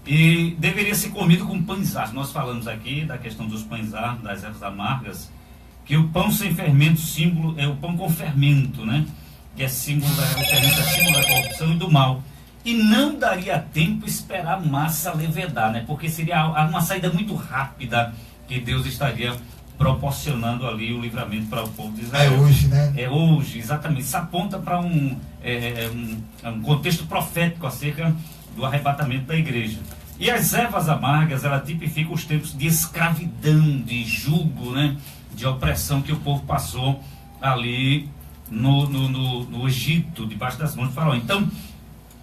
S2: E deveria ser comido com pães árduos. Nós falamos aqui da questão dos pães árduos, das ervas amargas, que o pão sem fermento, símbolo, é o pão com fermento, né? Que é símbolo da fermento, é símbolo da corrupção e do mal. E não daria tempo esperar a massa levedar, né? Porque seria uma saída muito rápida que Deus estaria proporcionando ali o livramento para o povo de Israel.
S1: É hoje, né?
S2: É hoje, exatamente. Isso aponta para um contexto profético acerca do arrebatamento da igreja. E as ervas amargas, ela tipifica os tempos de escravidão, de jugo, né? De opressão que o povo passou ali no Egito, debaixo das mãos de Faraó. Então,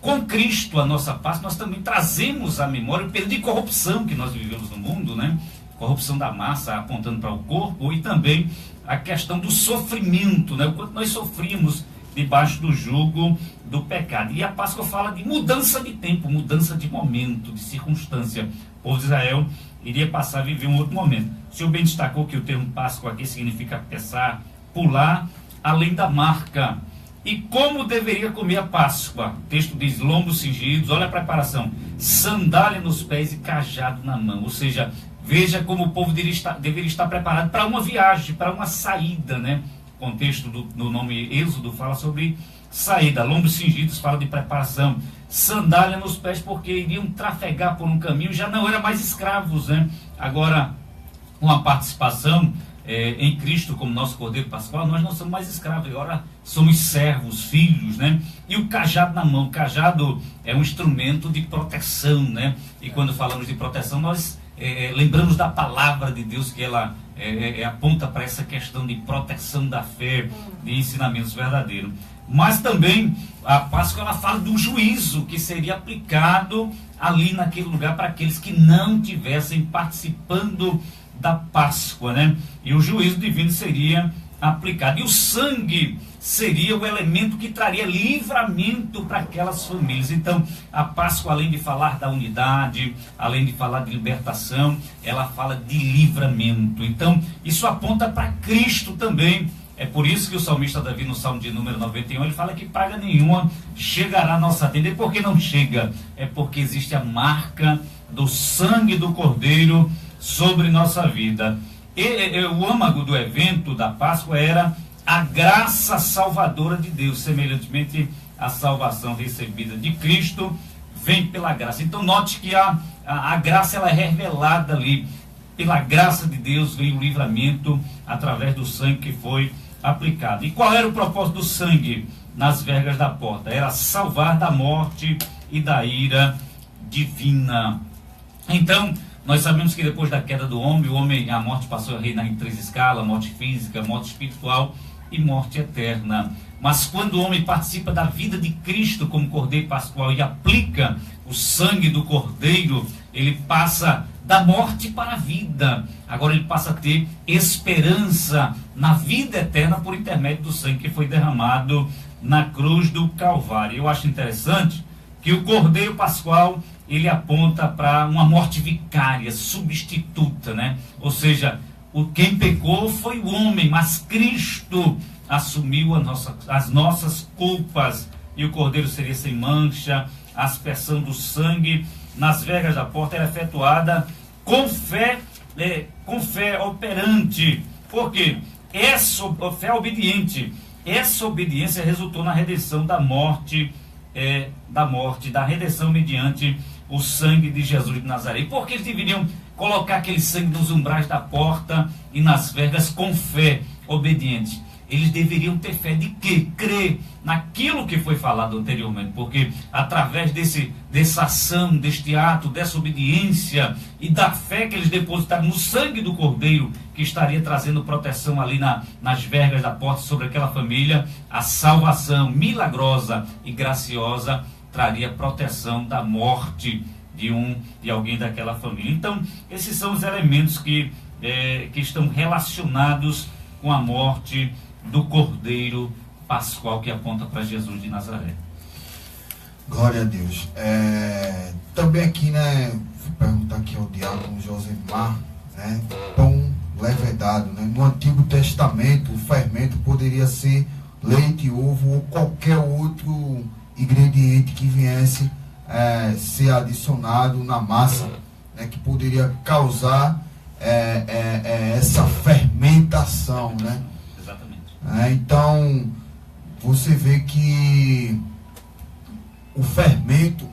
S2: com Cristo, a nossa paz, nós também trazemos à memória o período de corrupção que nós vivemos no mundo, né? Corrupção da massa, apontando para o corpo, e também a questão do sofrimento, né? O quanto nós sofrimos debaixo do jugo do pecado. E a Páscoa fala de mudança de tempo, mudança de momento, de circunstância. O povo de Israel iria passar a viver um outro momento. O senhor bem destacou que o termo Páscoa aqui significa pensar, pular além da marca. E como deveria comer a Páscoa? O texto diz: lombos cingidos, olha a preparação, sandália nos pés e cajado na mão. Ou seja, veja como o povo deveria estar preparado para uma viagem, para uma saída, né? O contexto do nome Êxodo fala sobre saída. Lombos cingidos fala de preparação. Sandália nos pés, porque iriam trafegar por um caminho, já não eram mais escravos, né? Agora, com a participação em Cristo como nosso Cordeiro Pascual, nós não somos mais escravos, agora somos servos, filhos, né? E o cajado na mão. O cajado é um instrumento de proteção, né? E quando falamos de proteção, nós lembramos da palavra de Deus, que ela aponta para essa questão de proteção da fé, de ensinamentos verdadeiros. Mas também a Páscoa, ela fala do juízo que seria aplicado ali naquele lugar para aqueles que não tivessem participando da Páscoa, né? E o juízo divino seria aplicado. E o sangue seria o elemento que traria livramento para aquelas famílias. Então, a Páscoa, além de falar da unidade, além de falar de libertação, ela fala de livramento. Então, isso aponta para Cristo também. É por isso que o salmista Davi, no Salmo de número 91, ele fala que praga nenhuma chegará à nossa tenda. E por que não chega? É porque existe a marca do sangue do Cordeiro sobre nossa vida. E o âmago do evento da Páscoa era a graça salvadora de Deus, semelhantemente à salvação recebida de Cristo, vem pela graça. Então note que a graça, ela é revelada ali. Pela graça de Deus veio o livramento através do sangue que foi aplicado. E qual era o propósito do sangue nas vergas da porta? Era salvar da morte e da ira divina. Então, Nós sabemos que depois da queda do homem, a morte passou a reinar em 3 escalas: morte física, morte espiritual e morte eterna. Mas quando o homem participa da vida de Cristo como Cordeiro Pascual e aplica o sangue do Cordeiro, ele passa da morte para a vida. Agora ele passa a ter esperança na vida eterna por intermédio do sangue que foi derramado na cruz do Calvário. Eu acho interessante que o Cordeiro Pascual, ele aponta para uma morte vicária, substituta, né? Ou seja, quem pecou foi o homem, mas Cristo assumiu as nossas culpas, e o Cordeiro seria sem mancha. A aspersão do sangue nas vergas da porta era efetuada com fé operante. Por quê? Fé obediente. Essa obediência resultou na redenção da morte, da redenção mediante o sangue de Jesus de Nazaré. E por que eles deveriam colocar aquele sangue nos umbrais da porta e nas vergas com fé obediente? Eles deveriam ter fé de quê? Crer naquilo que foi falado anteriormente, porque através dessa ação, deste ato, dessa obediência e da fé que eles depositaram no sangue do Cordeiro, que estaria trazendo proteção ali nas vergas da porta sobre aquela família, a salvação milagrosa e graciosa traria proteção da morte de alguém daquela família. Então, esses são os elementos que estão relacionados com a morte do Cordeiro Pascual, que aponta para Jesus de Nazaré.
S1: Glória a Deus. Também aqui, né, vou perguntar aqui ao diácono Josemar, né, pão levedado, né? No Antigo Testamento, o fermento poderia ser leite, ovo ou qualquer outro ingrediente que viesse ser adicionado na massa, né, que poderia causar essa fermentação, né? Então, você vê que o fermento,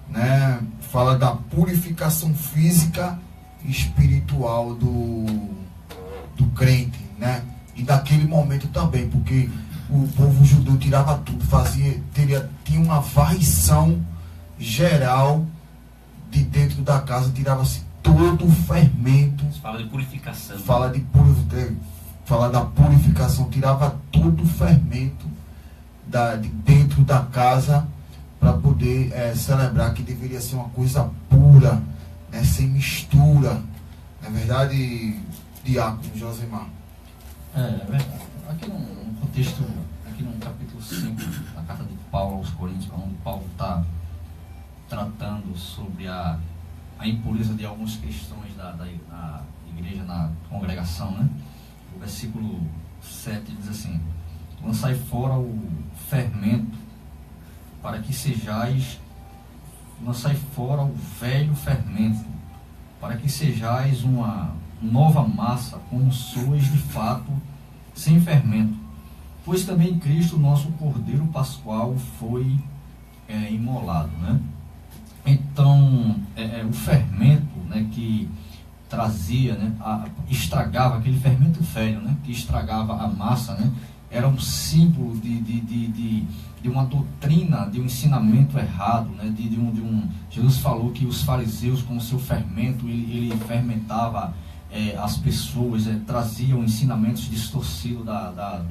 S1: né, fala da purificação física e espiritual do crente, né? E daquele momento também, porque o povo judeu tirava tudo, tinha uma varrição geral de dentro da casa, tirava-se todo o fermento.
S2: Fala de purificação.
S1: Fala da purificação, tirava todo o fermento de dentro da casa para poder celebrar, que deveria ser uma coisa pura, né, sem mistura. Não é verdade, diácono Josemar?
S3: É verdade. Aqui no contexto, aqui no capítulo 5 da carta de Paulo aos Coríntios, onde Paulo está tratando sobre a impureza de alguns cristãos da igreja, na congregação, né? O versículo 7 diz assim: lançai fora o fermento, para que sejais, lançai fora o velho fermento, para que sejais uma nova massa, como sois de fato, sem fermento. Pois também Cristo, nosso Cordeiro Pascual, foi imolado, né? Então, o fermento, né, que trazia, né, estragava, aquele fermento velho, né, que estragava a massa, né, era um símbolo de uma doutrina, de um ensinamento errado, né, Jesus falou que os fariseus, com o seu fermento, ele fermentava as pessoas, traziam ensinamentos distorcidos da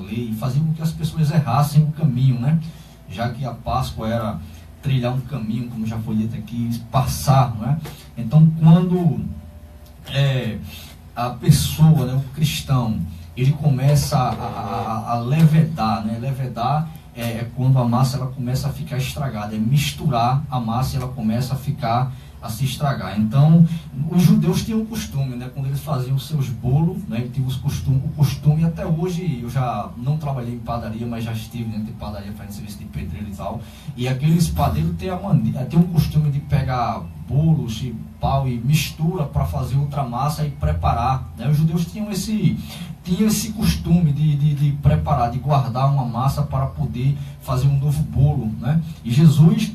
S3: lei, e faziam com que as pessoas errassem o caminho, né, já que a Páscoa era trilhar um caminho, como já foi dito aqui, passar, não é? Então, quando a pessoa, né, o cristão, ele começa a levedar, né? Levedar é quando a massa ela começa a ficar estragada, é misturar a massa e ela começa a se estragar. Então, os judeus tinham o costume, né, quando eles faziam os seus bolos, né, tinham o costume, até hoje, eu já não trabalhei em padaria, mas já estive dentro de padaria fazendo serviço de pedreiro e tal, e aqueles padeiros têm o costume de pegar bolos e pau e mistura para fazer outra massa e preparar, né? Os judeus tinham esse costume de preparar, de guardar uma massa para poder fazer um novo bolo, né? E Jesus,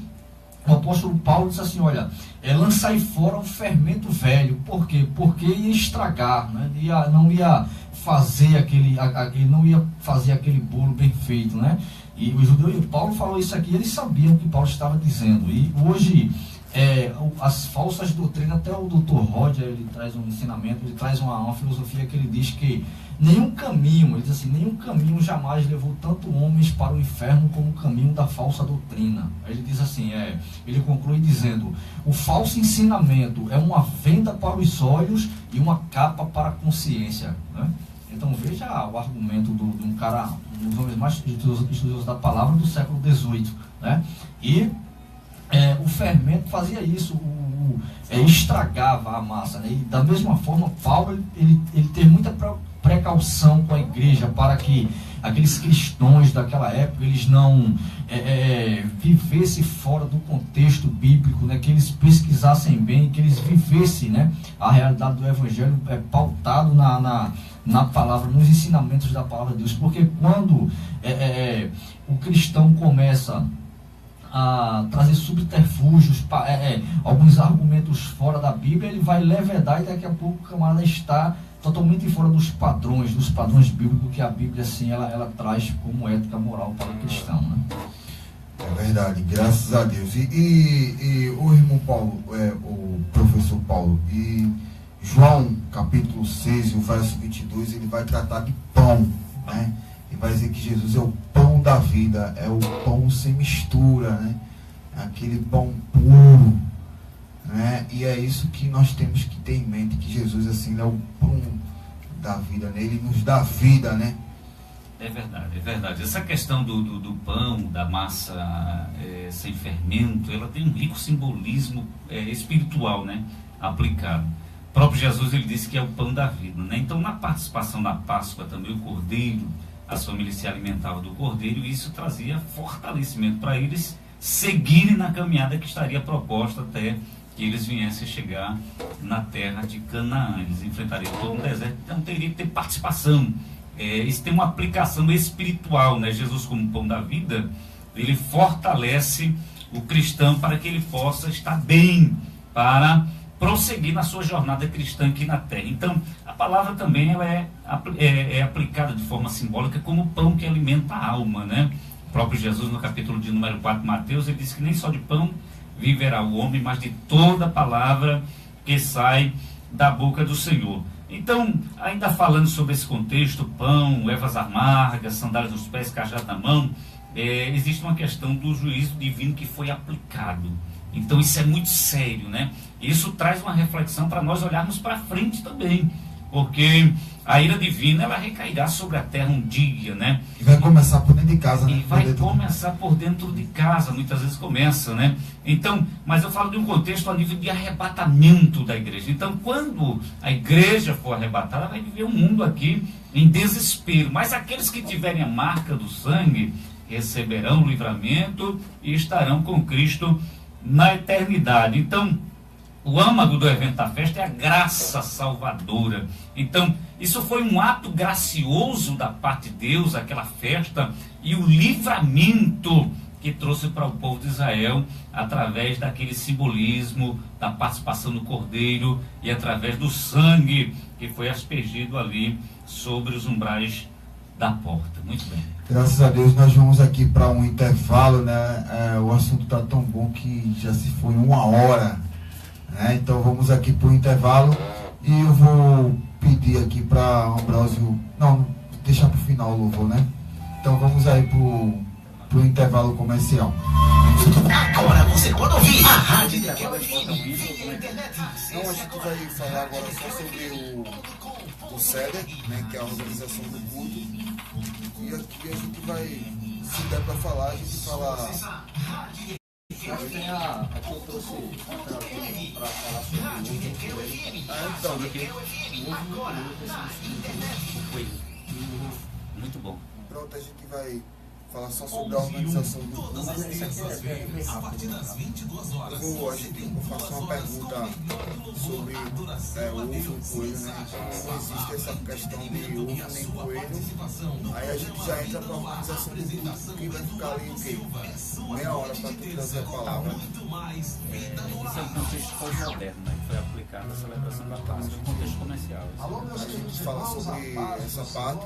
S3: o apóstolo Paulo, disse assim: olha, lançai fora o fermento velho. Por quê? Porque ia estragar, né? Não ia fazer aquele bolo bem feito, né? E o judeu, e Paulo falou isso aqui, eles sabiam o que Paulo estava dizendo. E hoje as falsas doutrinas, até o Dr. Roger, ele traz um ensinamento, ele traz uma filosofia que ele diz que nenhum caminho, ele diz assim, nenhum caminho jamais levou tanto homens para o inferno como o caminho da falsa doutrina. Ele diz assim, ele conclui dizendo, o falso ensinamento é uma venda para os olhos e uma capa para a consciência, né? Então veja o argumento de um cara, um dos homens mais estudiosos da palavra do século XVIII, né? E o fermento fazia isso, estragava a massa, né? E da mesma forma, Paulo ele teve muita precaução com a igreja para que aqueles cristãos daquela época eles não vivessem fora do contexto bíblico, né? Que eles pesquisassem bem, que eles vivessem, né, a realidade do evangelho pautado na palavra, nos ensinamentos da palavra de Deus, porque quando o cristão começa a trazer subterfúgios, alguns argumentos fora da Bíblia, ele vai levedar e daqui a pouco o camarada está totalmente fora dos padrões bíblicos que a Bíblia assim, ela traz como ética moral para o cristão, né?
S1: É verdade, graças a Deus. E o irmão Paulo, o professor Paulo, e João capítulo 6, o verso 22, ele vai tratar de pão, né? E vai dizer que Jesus é o pão da vida, é o pão sem mistura, né? Aquele pão puro, né? E é isso que nós temos que ter em mente, que Jesus assim é o pão da vida, né? Ele nos dá vida, né?
S2: É verdade. Essa questão do pão, da massa sem fermento, ela tem um rico simbolismo espiritual, né? Aplicado. O próprio Jesus, ele disse que é o pão da vida, né? Então, na participação da Páscoa também, o cordeiro, as famílias se alimentavam do cordeiro, e isso trazia fortalecimento para eles seguirem na caminhada que estaria proposta até que eles viessem a chegar na terra de Canaã. Eles enfrentariam todo um deserto, então teria que ter participação. Isso tem uma aplicação espiritual, né? Jesus, como pão da vida, ele fortalece o cristão para que ele possa estar bem, para prosseguir na sua jornada cristã aqui na terra. Então, a palavra também ela é aplicada de forma simbólica como pão que alimenta a alma, né? O próprio Jesus, no capítulo de número 4 de Mateus, ele diz que nem só de pão viverá o homem, mas de toda palavra que sai da boca do Senhor. Então, ainda falando sobre esse contexto, pão, ervas amargas, sandálias nos pés, cajado na mão, existe uma questão do juízo divino que foi aplicado. Então isso é muito sério, né? Isso traz uma reflexão para nós olharmos para frente também, porque a ira divina ela recairá sobre a terra um dia, né?
S1: E vai começar por dentro de casa, né?
S2: E vai começar por dentro de casa, muitas vezes começa, né? Então, mas eu falo de um contexto a nível de arrebatamento da igreja. Então, quando a igreja for arrebatada, vai viver um mundo aqui em desespero. Mas aqueles que tiverem a marca do sangue receberão o livramento e estarão com Cristo na eternidade. Então, o âmago do evento da festa é a graça salvadora. Então, isso foi um ato gracioso da parte de Deus, aquela festa, e o livramento que trouxe para o povo de Israel, através daquele simbolismo da participação do cordeiro e através do sangue que foi aspergido ali sobre os umbrais da porta. Muito bem.
S1: Graças a Deus, nós vamos aqui para um intervalo, né? O assunto está tão bom que já se foi 1 hora, né? Então vamos aqui para o intervalo e eu vou pedir aqui para Ambrósio, não, deixar para o final o louvor, né? Então vamos aí para o intervalo comercial.
S4: Agora você pode ouvir a Rádio Daquela FM via internet.
S1: Então a gente vai falar agora só sobre o CEDER, né, que é a organização do culto. E aqui a gente vai, se der para falar, a gente fala.
S3: Aqui eu trouxe para falar sobre
S2: Muito bom.
S1: Pronto, a gente vai falar só sobre a organização do culto.
S4: Todas as terças-feiras, a partir das 22 horas.
S1: Eu faço uma pergunta sobre ovo, coisa, né? Então, não existe existe essa questão de ovo nem coelho, aí a gente já entra para a organização do grupo, que vai ficar ali o quê? Meia hora para tu trazer a palavra.
S2: Esse é um contexto pós-moderno, né, que foi aplicado à celebração da Páscoa, um contexto comercial.
S1: A gente fala sobre essa parte.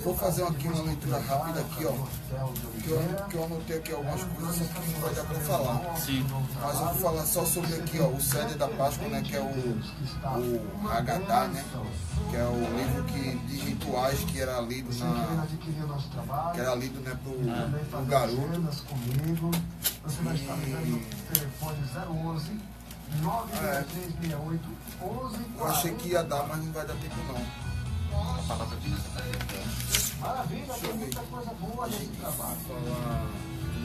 S1: Vou fazer aqui uma leitura rápida aqui, ó, que eu anotei aqui algumas coisas, só que não vai dar para falar.
S2: Sim.
S1: Mas eu vou falar só sobre aqui, ó, o Céder da Páscoa, né, que é o Haggadah, né, que é o livro de rituais que era lido né, pro garoto.
S5: Você vai estar ligando no telefone 011 96368 11.
S1: Eu achei que ia dar, mas não vai dar tempo não.
S5: Maravilha, tem muita coisa boa nesse trabalho.
S1: Falar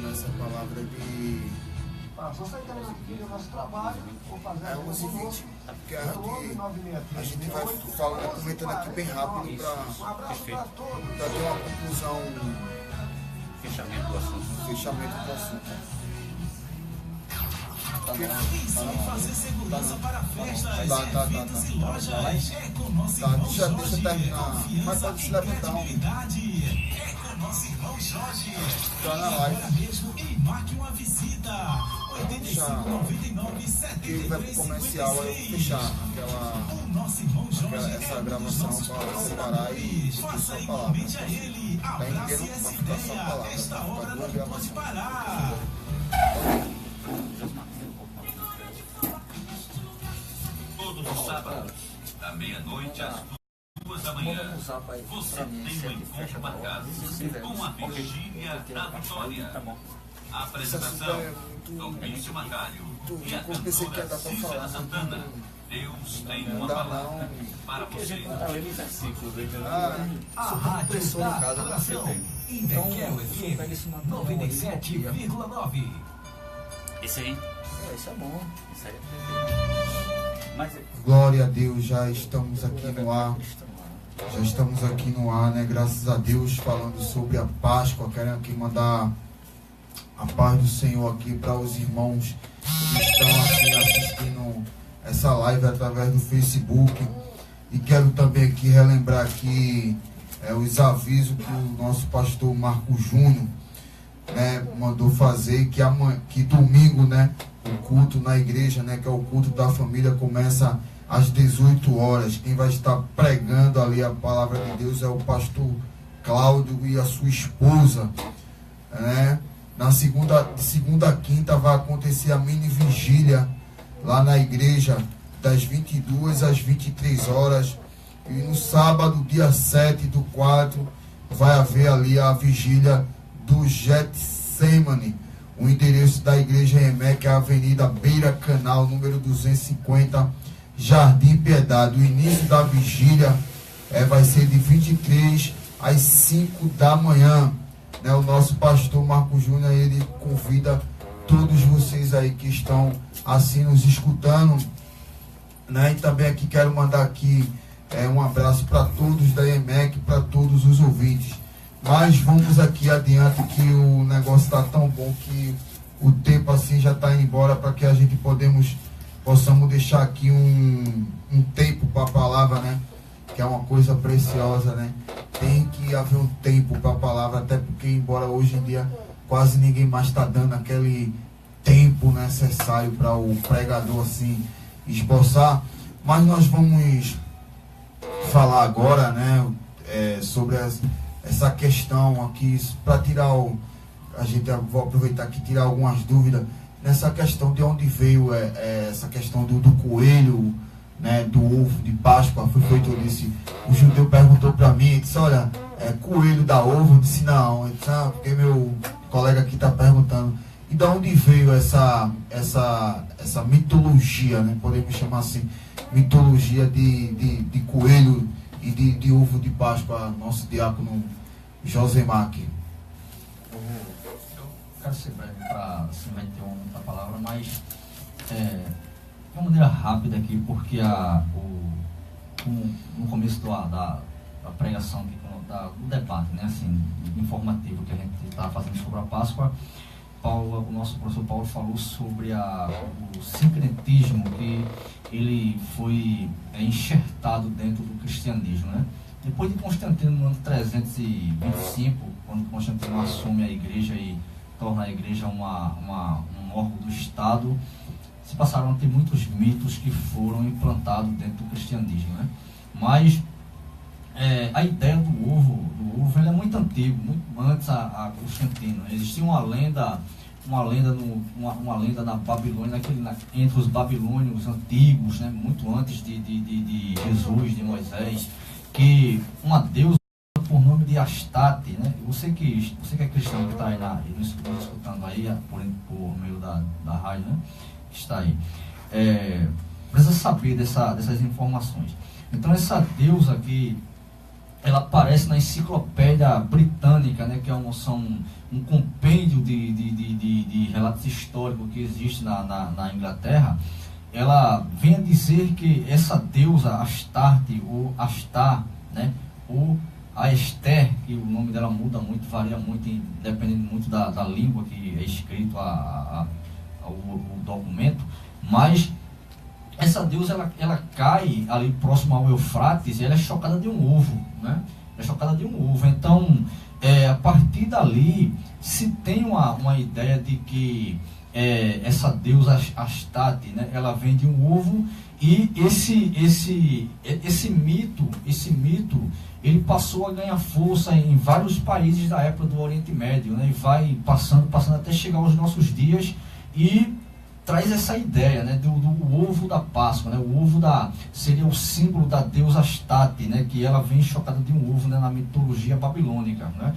S1: nessa palavra de...
S5: Se você quer adquirir o nosso trabalho, ou fazer
S1: É 11h20, porque a gente vai falando, comentando aqui bem rápido para ter uma conclusão,
S2: Fechamento do assunto.
S1: fechamento do assunto.
S4: Pense em fazer segurança para festas, eventos e lojas. É com nosso irmão
S1: Deixa eu
S4: Jorge.
S1: terminar. Mas pode se levantar.
S4: Credibilidade. É com nosso irmão Jorge.
S1: Tá na live.
S4: Agora mesmo e marque uma visita. 85 99
S1: Que ele vai pro
S4: 73
S1: comercial, aí eu vou fechar
S4: O nosso irmão Jorge
S1: essa
S4: é um dos
S1: gravação
S4: nossos
S1: para separar e
S4: Faça
S1: só
S4: igualmente
S1: palavra.
S4: a ele. Abrace
S1: entendendo?
S4: essa
S1: Vai ficar só
S4: ideia.
S1: palavra,
S4: Esta
S1: vai
S4: obra
S1: ficar
S4: não
S1: duas
S4: pode
S1: gravações.
S4: parar.
S6: Todos os sábados, da meia-noite às 2 da manhã, você tem um encontro marcado com a Virgínia da Vitória. A apresentação, Domíncio Macário e a
S1: pensei que ia
S6: cantora
S1: dar pra
S6: Cícera
S1: falar.
S6: Santana. Deus tem
S1: Não
S6: uma
S1: dá
S6: palavra
S1: não.
S6: para você.
S2: Tá lendo versículos, entendeu?
S4: A rádio da adoração. Interkel FM 97,9.
S2: Esse aí?
S7: Isso é bom.
S2: Isso aí é perfeito. Mas
S1: Glória a Deus, já estamos aqui no ar. Já estamos aqui no ar, né? Graças a Deus, falando sobre a Páscoa. Quero aqui mandar a paz do Senhor aqui para os irmãos que estão aqui assistindo essa live através do Facebook. E quero também aqui relembrar aqui os avisos que o nosso pastor Marco Júnior, né, mandou fazer, que domingo, né, o culto na igreja, né, que é o culto da família, começa às 18 horas. Quem vai estar pregando ali a palavra de Deus é o pastor Cláudio e a sua esposa, né? De segunda a quinta vai acontecer a mini vigília lá na igreja, das 22 às 23 horas. E no sábado, dia 7/4, vai haver ali a vigília do Getsemane. O endereço da igreja EMEC é a Avenida Beira Canal, número 250, Jardim Piedade. O início da vigília vai ser de 23 às 5 da manhã. Né? O nosso pastor Marco Júnior, ele convida todos vocês aí que estão assim nos escutando, né? E também aqui quero mandar aqui um abraço para todos da EMEC, para todos os ouvintes. Mas vamos aqui adiante, que o negócio está tão bom que o tempo assim já está indo embora, para que a gente possamos deixar aqui um tempo para a palavra, né? Que é uma coisa preciosa, né? Tem que haver um tempo para a palavra, até porque, embora hoje em dia quase ninguém mais está dando aquele tempo necessário para o pregador assim esboçar, mas nós vamos falar agora, né, sobre essa questão aqui, para tirar vou aproveitar aqui e tirar algumas dúvidas nessa questão de onde veio essa questão do coelho, né, do ovo de Páscoa. Foi feito, eu disse, o judeu perguntou para mim, disse, olha, coelho dá ovo? Eu disse, não, porque meu colega aqui está perguntando. E de onde veio essa mitologia, né, podemos chamar assim, mitologia de coelho e de ovo de Páscoa, nosso diácono Josemar aqui?
S3: Eu quero ser breve para se meter uma palavra, mas de uma maneira rápida aqui, porque no começo da pregação, do debate, né, assim, informativo que a gente estava fazendo sobre a Páscoa, o nosso professor Paulo falou sobre o sincretismo, que ele foi enxertado dentro do cristianismo, né? Depois de Constantino, no ano 325, quando Constantino assume a igreja e torna a igreja um órgão do Estado, se passaram a ter muitos mitos que foram implantados dentro do cristianismo, né? Mas a ideia do ovo ele é muito antigo, muito antes a Constantino. Existia uma lenda na Babilônia, entre os babilônios antigos, né? Muito antes de Jesus, de Moisés, que uma deusa por nome de Astarte, né? Você que é cristão, que está aí nos escutando aí por meio da rádio, né? Que está aí, precisa saber dessas informações. Então essa deusa aqui, ela aparece na Enciclopédia Britânica, né, que são um compêndio de relatos históricos que existe na Inglaterra. Ela vem a dizer que essa deusa Astarte, ou Astar, né, ou a Esther, que o nome dela muda muito, varia muito, dependendo muito da língua que é escrito o documento, mas essa deusa, ela cai ali próximo ao Eufrates e ela é chocada de um ovo, né? É chocada de um ovo. Então, a partir dali, se tem uma ideia de que essa deusa Astarte, né? Ela vem de um ovo, e esse mito, ele passou a ganhar força em vários países da época do Oriente Médio, né? E vai passando até chegar aos nossos dias, e traz essa ideia, né, do ovo da Páscoa, né? O ovo seria o símbolo da deusa Astarte, né? Que ela vem chocada de um ovo, né, na mitologia babilônica, né?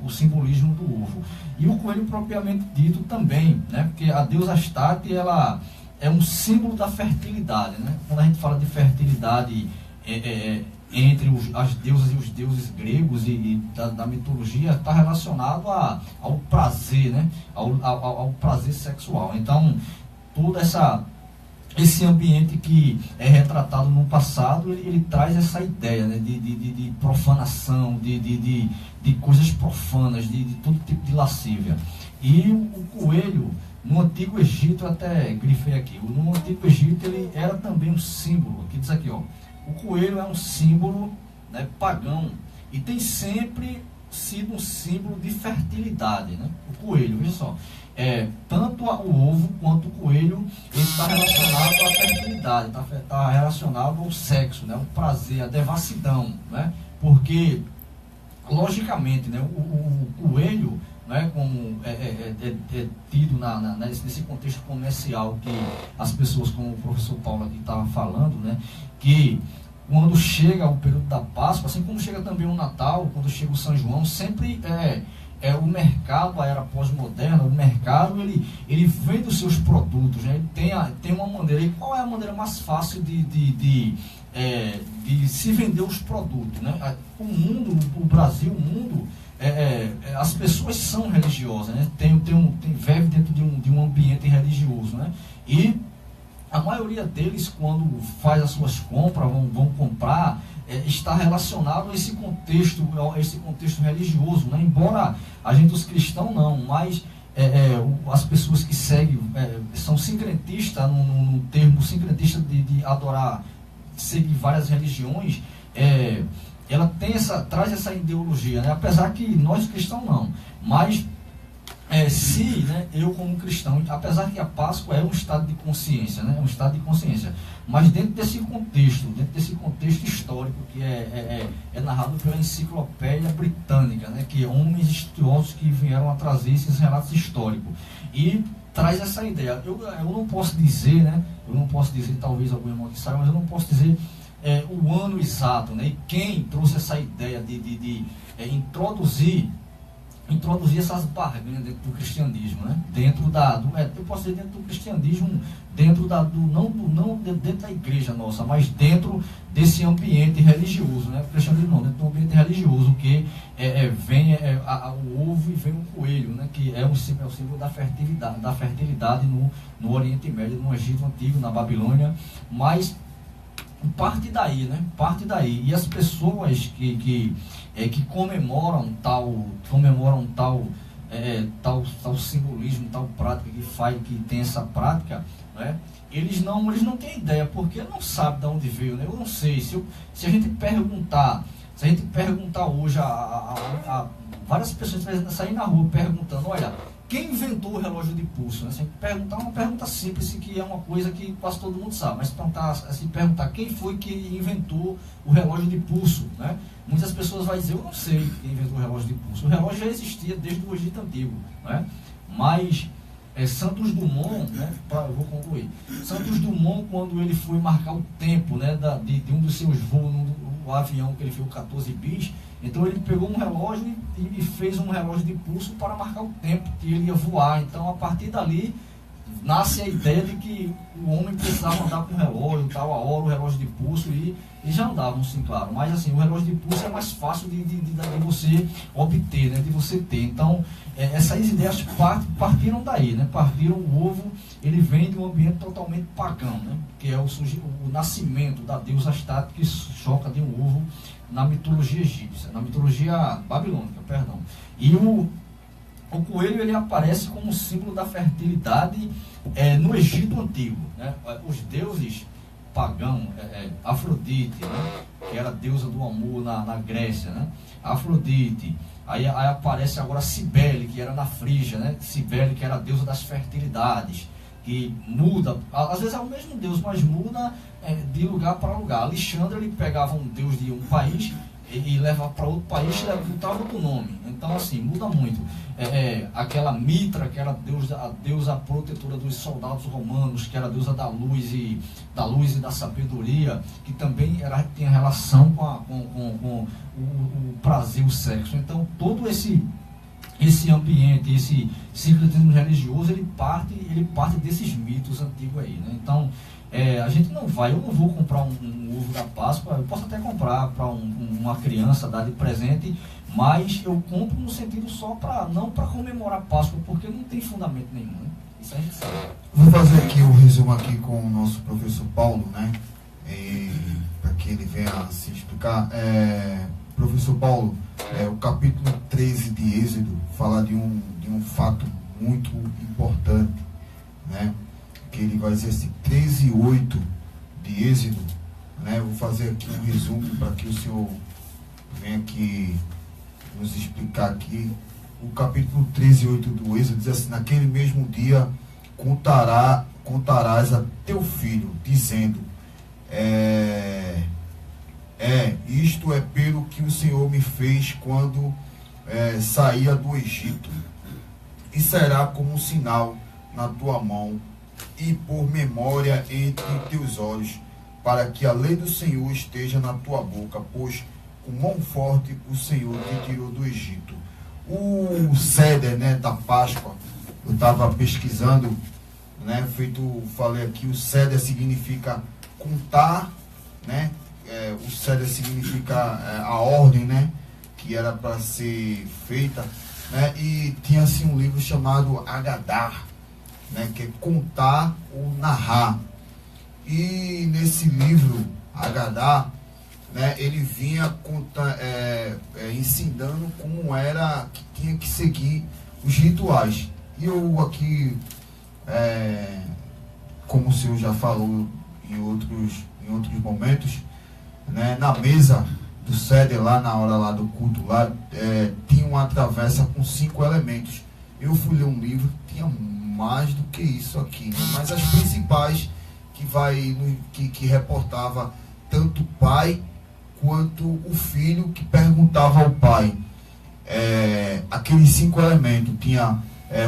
S3: O simbolismo do ovo. E o coelho propriamente dito também, né? Porque a deusa Astarte, ela é um símbolo da fertilidade, né? Quando a gente fala de fertilidade entre as deusas e os deuses gregos e da mitologia, está relacionado ao prazer, né? Ao prazer sexual. Então, todo esse ambiente que é retratado no passado, ele traz essa ideia, né? de profanação, de coisas profanas, de todo tipo de lascívia. E o coelho, no Antigo Egito, eu até grifei aqui, no Antigo Egito ele era também um símbolo, que diz aqui, ó, o coelho é um símbolo, né, pagão, e tem sempre sido um símbolo de fertilidade, né? O coelho, veja só, tanto o ovo quanto o coelho, ele está relacionado à fertilidade, está relacionado ao sexo, né? O prazer, a devassidão, né? Porque, logicamente, né, o coelho, né, como é tido nesse contexto comercial, que as pessoas, como o professor Paulo aqui estava falando, né, que quando chega o período da Páscoa, assim como chega também o Natal, quando chega o São João, sempre o mercado, a era pós-moderna, o mercado, ele vende os seus produtos, né? Ele tem uma maneira. E qual é a maneira mais fácil de se vender os produtos, né? O mundo, o Brasil, o mundo, as pessoas são religiosas, né? Vive dentro de um ambiente religioso, né? E a maioria deles, quando faz as suas compras, vão comprar, está relacionado a esse contexto religioso, né? Embora a gente, os cristãos, não, mas as pessoas que seguem são sincretistas, no termo sincretista de adorar, seguir várias religiões, ela traz essa ideologia, né? Apesar que nós cristãos não, mas né, eu como cristão, apesar que a Páscoa é um estado de consciência, né? É um estado de consciência, mas dentro desse contexto histórico que é narrado pela Enciclopédia Britânica, né? Que homens estudiosos que vieram a trazer esses relatos históricos, e traz essa ideia. Eu não posso dizer, né? Talvez algum irmão que saiba, mas eu não posso dizer o ano exato, né? E quem trouxe essa ideia de introduzir essas barganhas dentro do cristianismo, né? Eu posso dizer dentro do cristianismo, dentro da igreja nossa, mas dentro desse ambiente religioso, né? O cristianismo não, dentro do ambiente religioso, que vem o ovo e vem o coelho, né? Que é o símbolo da fertilidade no Oriente Médio, no Egito Antigo, na Babilônia, mas parte daí, né? E as pessoas que comemoram tal tal simbolismo, tal prática que tem essa prática, né? Eles não têm ideia, porque não sabem de onde veio, né? Eu não sei, se a gente perguntar hoje a várias pessoas saírem na rua perguntando, olha, quem inventou o relógio de pulso? Né? Se perguntar uma pergunta simples, que é uma coisa que quase todo mundo sabe, mas se perguntar quem foi que inventou o relógio de pulso, né? Muitas pessoas vão dizer, eu não sei quem inventou o relógio de pulso. O relógio já existia desde o Egito Antigo, né? Mas Santos Dumont, né? Eu vou concluir. Santos Dumont, quando ele foi marcar o tempo, né, de um dos seus voos, no avião que ele fez o 14 bis, então ele pegou um relógio e fez um relógio de pulso para marcar o tempo que ele ia voar. Então, a partir dali, nasce a ideia de que o homem precisava andar com o relógio, tal, a hora, o relógio de pulso, e já andavam, sim, claro. Mas, assim, o relógio de pulso é mais fácil de você obter, né, de você ter. Então, essas ideias partiram daí, né? Partiram, o ovo, ele vem de um ambiente totalmente pagão, né? Que é o nascimento da deusa Astarte, que choca de um ovo na mitologia egípcia, na mitologia babilônica, perdão. E o coelho, ele aparece como símbolo da fertilidade no Egito Antigo, né? Os deuses pagãos, Afrodite, né? Que era a deusa do amor na Grécia, né? Afrodite. Aí aparece agora Cibele, que era na Frígia, né? Cibele, que era a deusa das fertilidades, que muda, às vezes é o mesmo Deus, mas muda de lugar para lugar. Alexandre, ele pegava um Deus de um país e levava para outro país e botava outro nome. Então, assim, muda muito. Aquela Mitra, que era a deusa protetora dos soldados romanos, que era a deusa da luz e da sabedoria, que também tinha relação com o prazer, o sexo. Então, todo esse ambiente, esse sincretismo religioso, ele parte desses mitos antigos aí, né? Então, a gente eu não vou comprar um ovo da Páscoa. Eu posso até comprar para uma criança, dar de presente, mas eu compro no sentido só não para comemorar a Páscoa, porque não tem fundamento nenhum, né? Isso a gente sabe.
S1: Vou fazer aqui um resumo aqui com o nosso professor Paulo, né? Para que ele venha se explicar. Professor Paulo, o capítulo 13 de Êxodo fala de um fato muito importante, né? Que ele vai dizer assim, 13:8 de Êxodo, né? Eu vou fazer aqui um resumo para que o senhor venha aqui nos explicar aqui. O capítulo 13:8 do Êxodo diz assim, naquele mesmo dia contarás a teu filho, dizendo, isto é pelo que o Senhor me fez quando saía do Egito, e será como um sinal na tua mão e por memória entre teus olhos, para que a lei do Senhor esteja na tua boca, pois com mão forte o Senhor te tirou do Egito. O Seder, né, da Páscoa, eu estava pesquisando, né, falei aqui, o Seder significa contar, né? O Seder significa a ordem, né, que era para ser feita, né? E tinha assim um livro chamado Agadar, né, que é contar ou narrar. E nesse livro Agadar, né, ele vinha ensinando como era que tinha que seguir os rituais. E eu aqui, como o senhor já falou em outros momentos, né, na mesa do Seder, lá na hora lá do culto, lá tinha uma travessa com 5 elementos. Eu fui ler um livro, tinha mais do que isso aqui, né? Mas as principais que reportava tanto o pai quanto o filho, que perguntava ao pai. Aqueles 5 elementos, tinha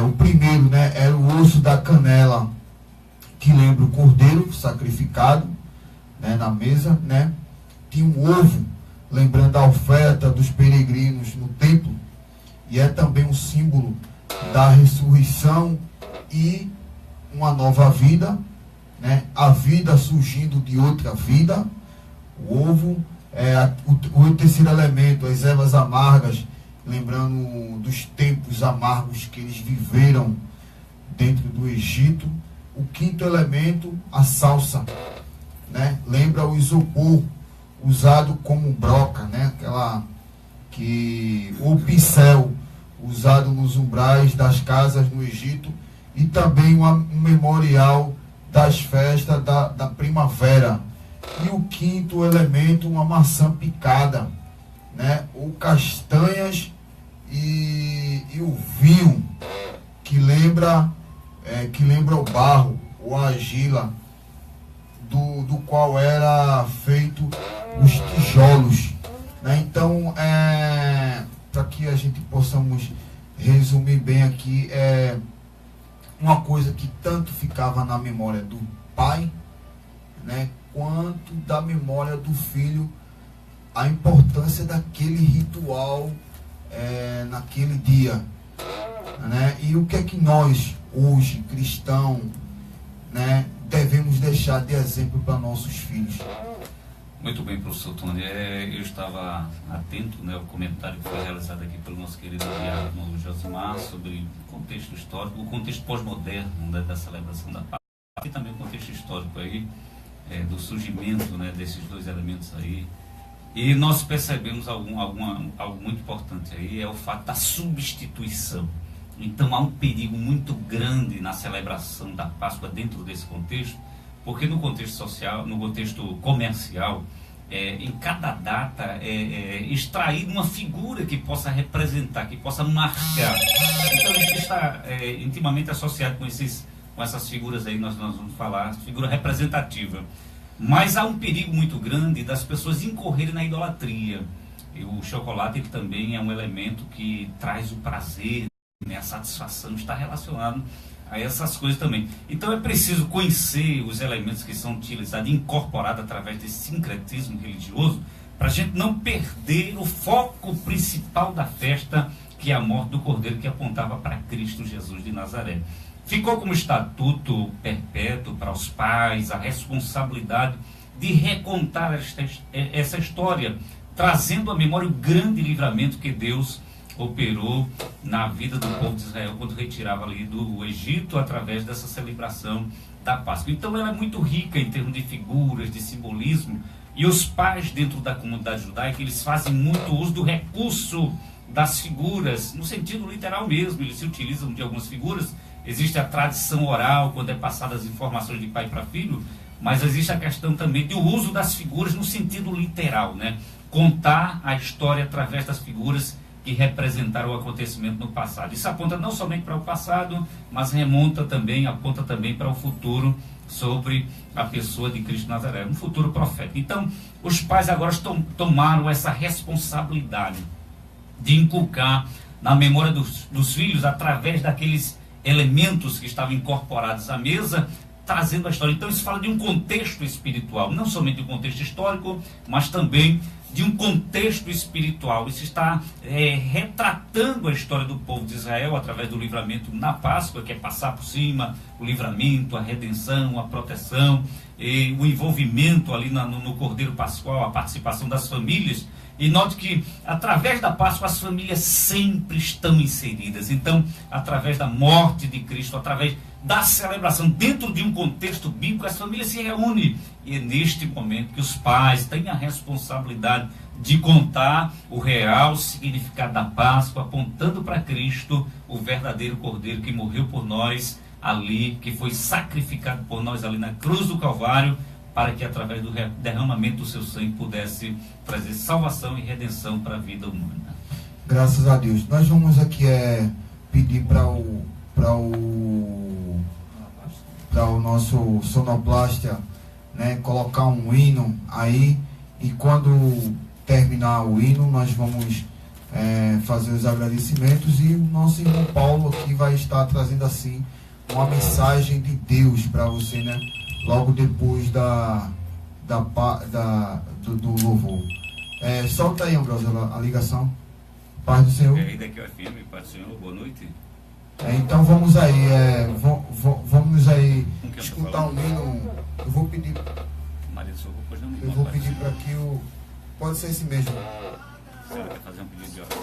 S1: o primeiro, né, era o osso da canela, que lembra o cordeiro sacrificado, né, na mesa, né? Tinha um ovo, lembrando a oferta dos peregrinos no templo, e é também um símbolo da ressurreição e uma nova vida, né? A vida surgindo de outra vida. O ovo, o terceiro elemento, as ervas amargas, lembrando dos tempos amargos que eles viveram dentro do Egito. O quinto elemento, a salsa, né? Lembra o isopor, usado como broca, né? O pincel, usado nos umbrais das casas no Egito, e também um memorial das festas da primavera. E o quinto elemento, uma maçã picada, né? Ou castanhas e o vinho, que lembra o barro, ou a argila, do qual era feito os tijolos, né? Então, para que a gente possamos resumir bem aqui, uma coisa que tanto ficava na memória do pai, né, quanto da memória do filho, a importância daquele ritual naquele dia, né? E o que é que nós, hoje, cristãos, né, devemos deixar de exemplo para nossos filhos?
S2: Muito bem, professor Tony. Eu estava atento, né, ao comentário que foi realizado aqui pelo nosso querido diácono Josimar sobre o contexto histórico, o contexto pós-moderno, né, da celebração da Páscoa, e também o contexto histórico aí, do surgimento, né, desses dois elementos aí. E nós percebemos algo muito importante aí, é o fato da substituição. Então há um perigo muito grande na celebração da Páscoa dentro desse contexto, porque no contexto social, no contexto comercial, em cada data extrair uma figura que possa representar, que possa marcar. Então isso está intimamente associado com essas figuras aí, nós vamos falar, figura representativa. Mas há um perigo muito grande das pessoas incorrerem na idolatria. E o chocolate, ele também é um elemento que traz o prazer, né, a satisfação, está relacionado a essas coisas também. Então é preciso conhecer os elementos que são utilizados e incorporados através desse sincretismo religioso, para a gente não perder o foco principal da festa, que é a morte do Cordeiro, que apontava para Cristo Jesus de Nazaré. Ficou como estatuto perpétuo para os pais a responsabilidade de recontar essa história, trazendo à memória o grande livramento que Deus operou na vida do povo de Israel quando retirava ali do Egito através dessa celebração da Páscoa. Então ela é muito rica em termos de figuras, de simbolismo, e os pais dentro da comunidade judaica, eles fazem muito uso do recurso das figuras, no sentido literal mesmo, eles se utilizam de algumas figuras. Existe a tradição oral, quando é passada as informações de pai para filho, mas existe a questão também do uso das figuras no sentido literal, né? Contar a história através das figuras que representaram o acontecimento no passado. Isso aponta não somente para o passado, mas aponta também para o futuro, sobre a pessoa de Cristo Nazaré, um futuro profético. Então, os pais agora tomaram essa responsabilidade de inculcar na memória dos filhos, através daqueles elementos que estavam incorporados à mesa, trazendo a história. Então isso fala de um contexto espiritual, não somente de um contexto histórico, mas também de um contexto espiritual. Isso está retratando a história do povo de Israel através do livramento na Páscoa, que é passar por cima, o livramento, a redenção, a proteção, e o envolvimento ali no Cordeiro Pascual, a participação das famílias. E note que através da Páscoa as famílias sempre estão inseridas. Então, através da morte de Cristo, através da celebração dentro de um contexto bíblico, as famílias se reúnem. E é neste momento que os pais têm a responsabilidade de contar o real significado da Páscoa, apontando para Cristo, o verdadeiro Cordeiro que morreu por nós ali, que foi sacrificado por nós ali na cruz do Calvário, para que através do derramamento do seu sangue pudesse trazer salvação e redenção para a vida humana.
S1: Graças a Deus. Nós vamos aqui pedir para o nosso sonoplasta, né, colocar um hino aí, e quando terminar o hino nós vamos fazer os agradecimentos, e o nosso irmão Paulo aqui vai estar trazendo assim uma mensagem de Deus para você, né? Logo depois do louvor. Solta aí, Ambrosio, a ligação. Paz do Senhor.
S2: E aí, daqui ao FM, Paz do Senhor, boa noite.
S1: Então vamos aí, vamos aí escutar um hino. Eu vou pedir.
S2: Maria do Socorro, pois não.
S1: Eu vou pedir para que o. Pode ser esse mesmo.
S2: Você quer fazer um pedido de oração?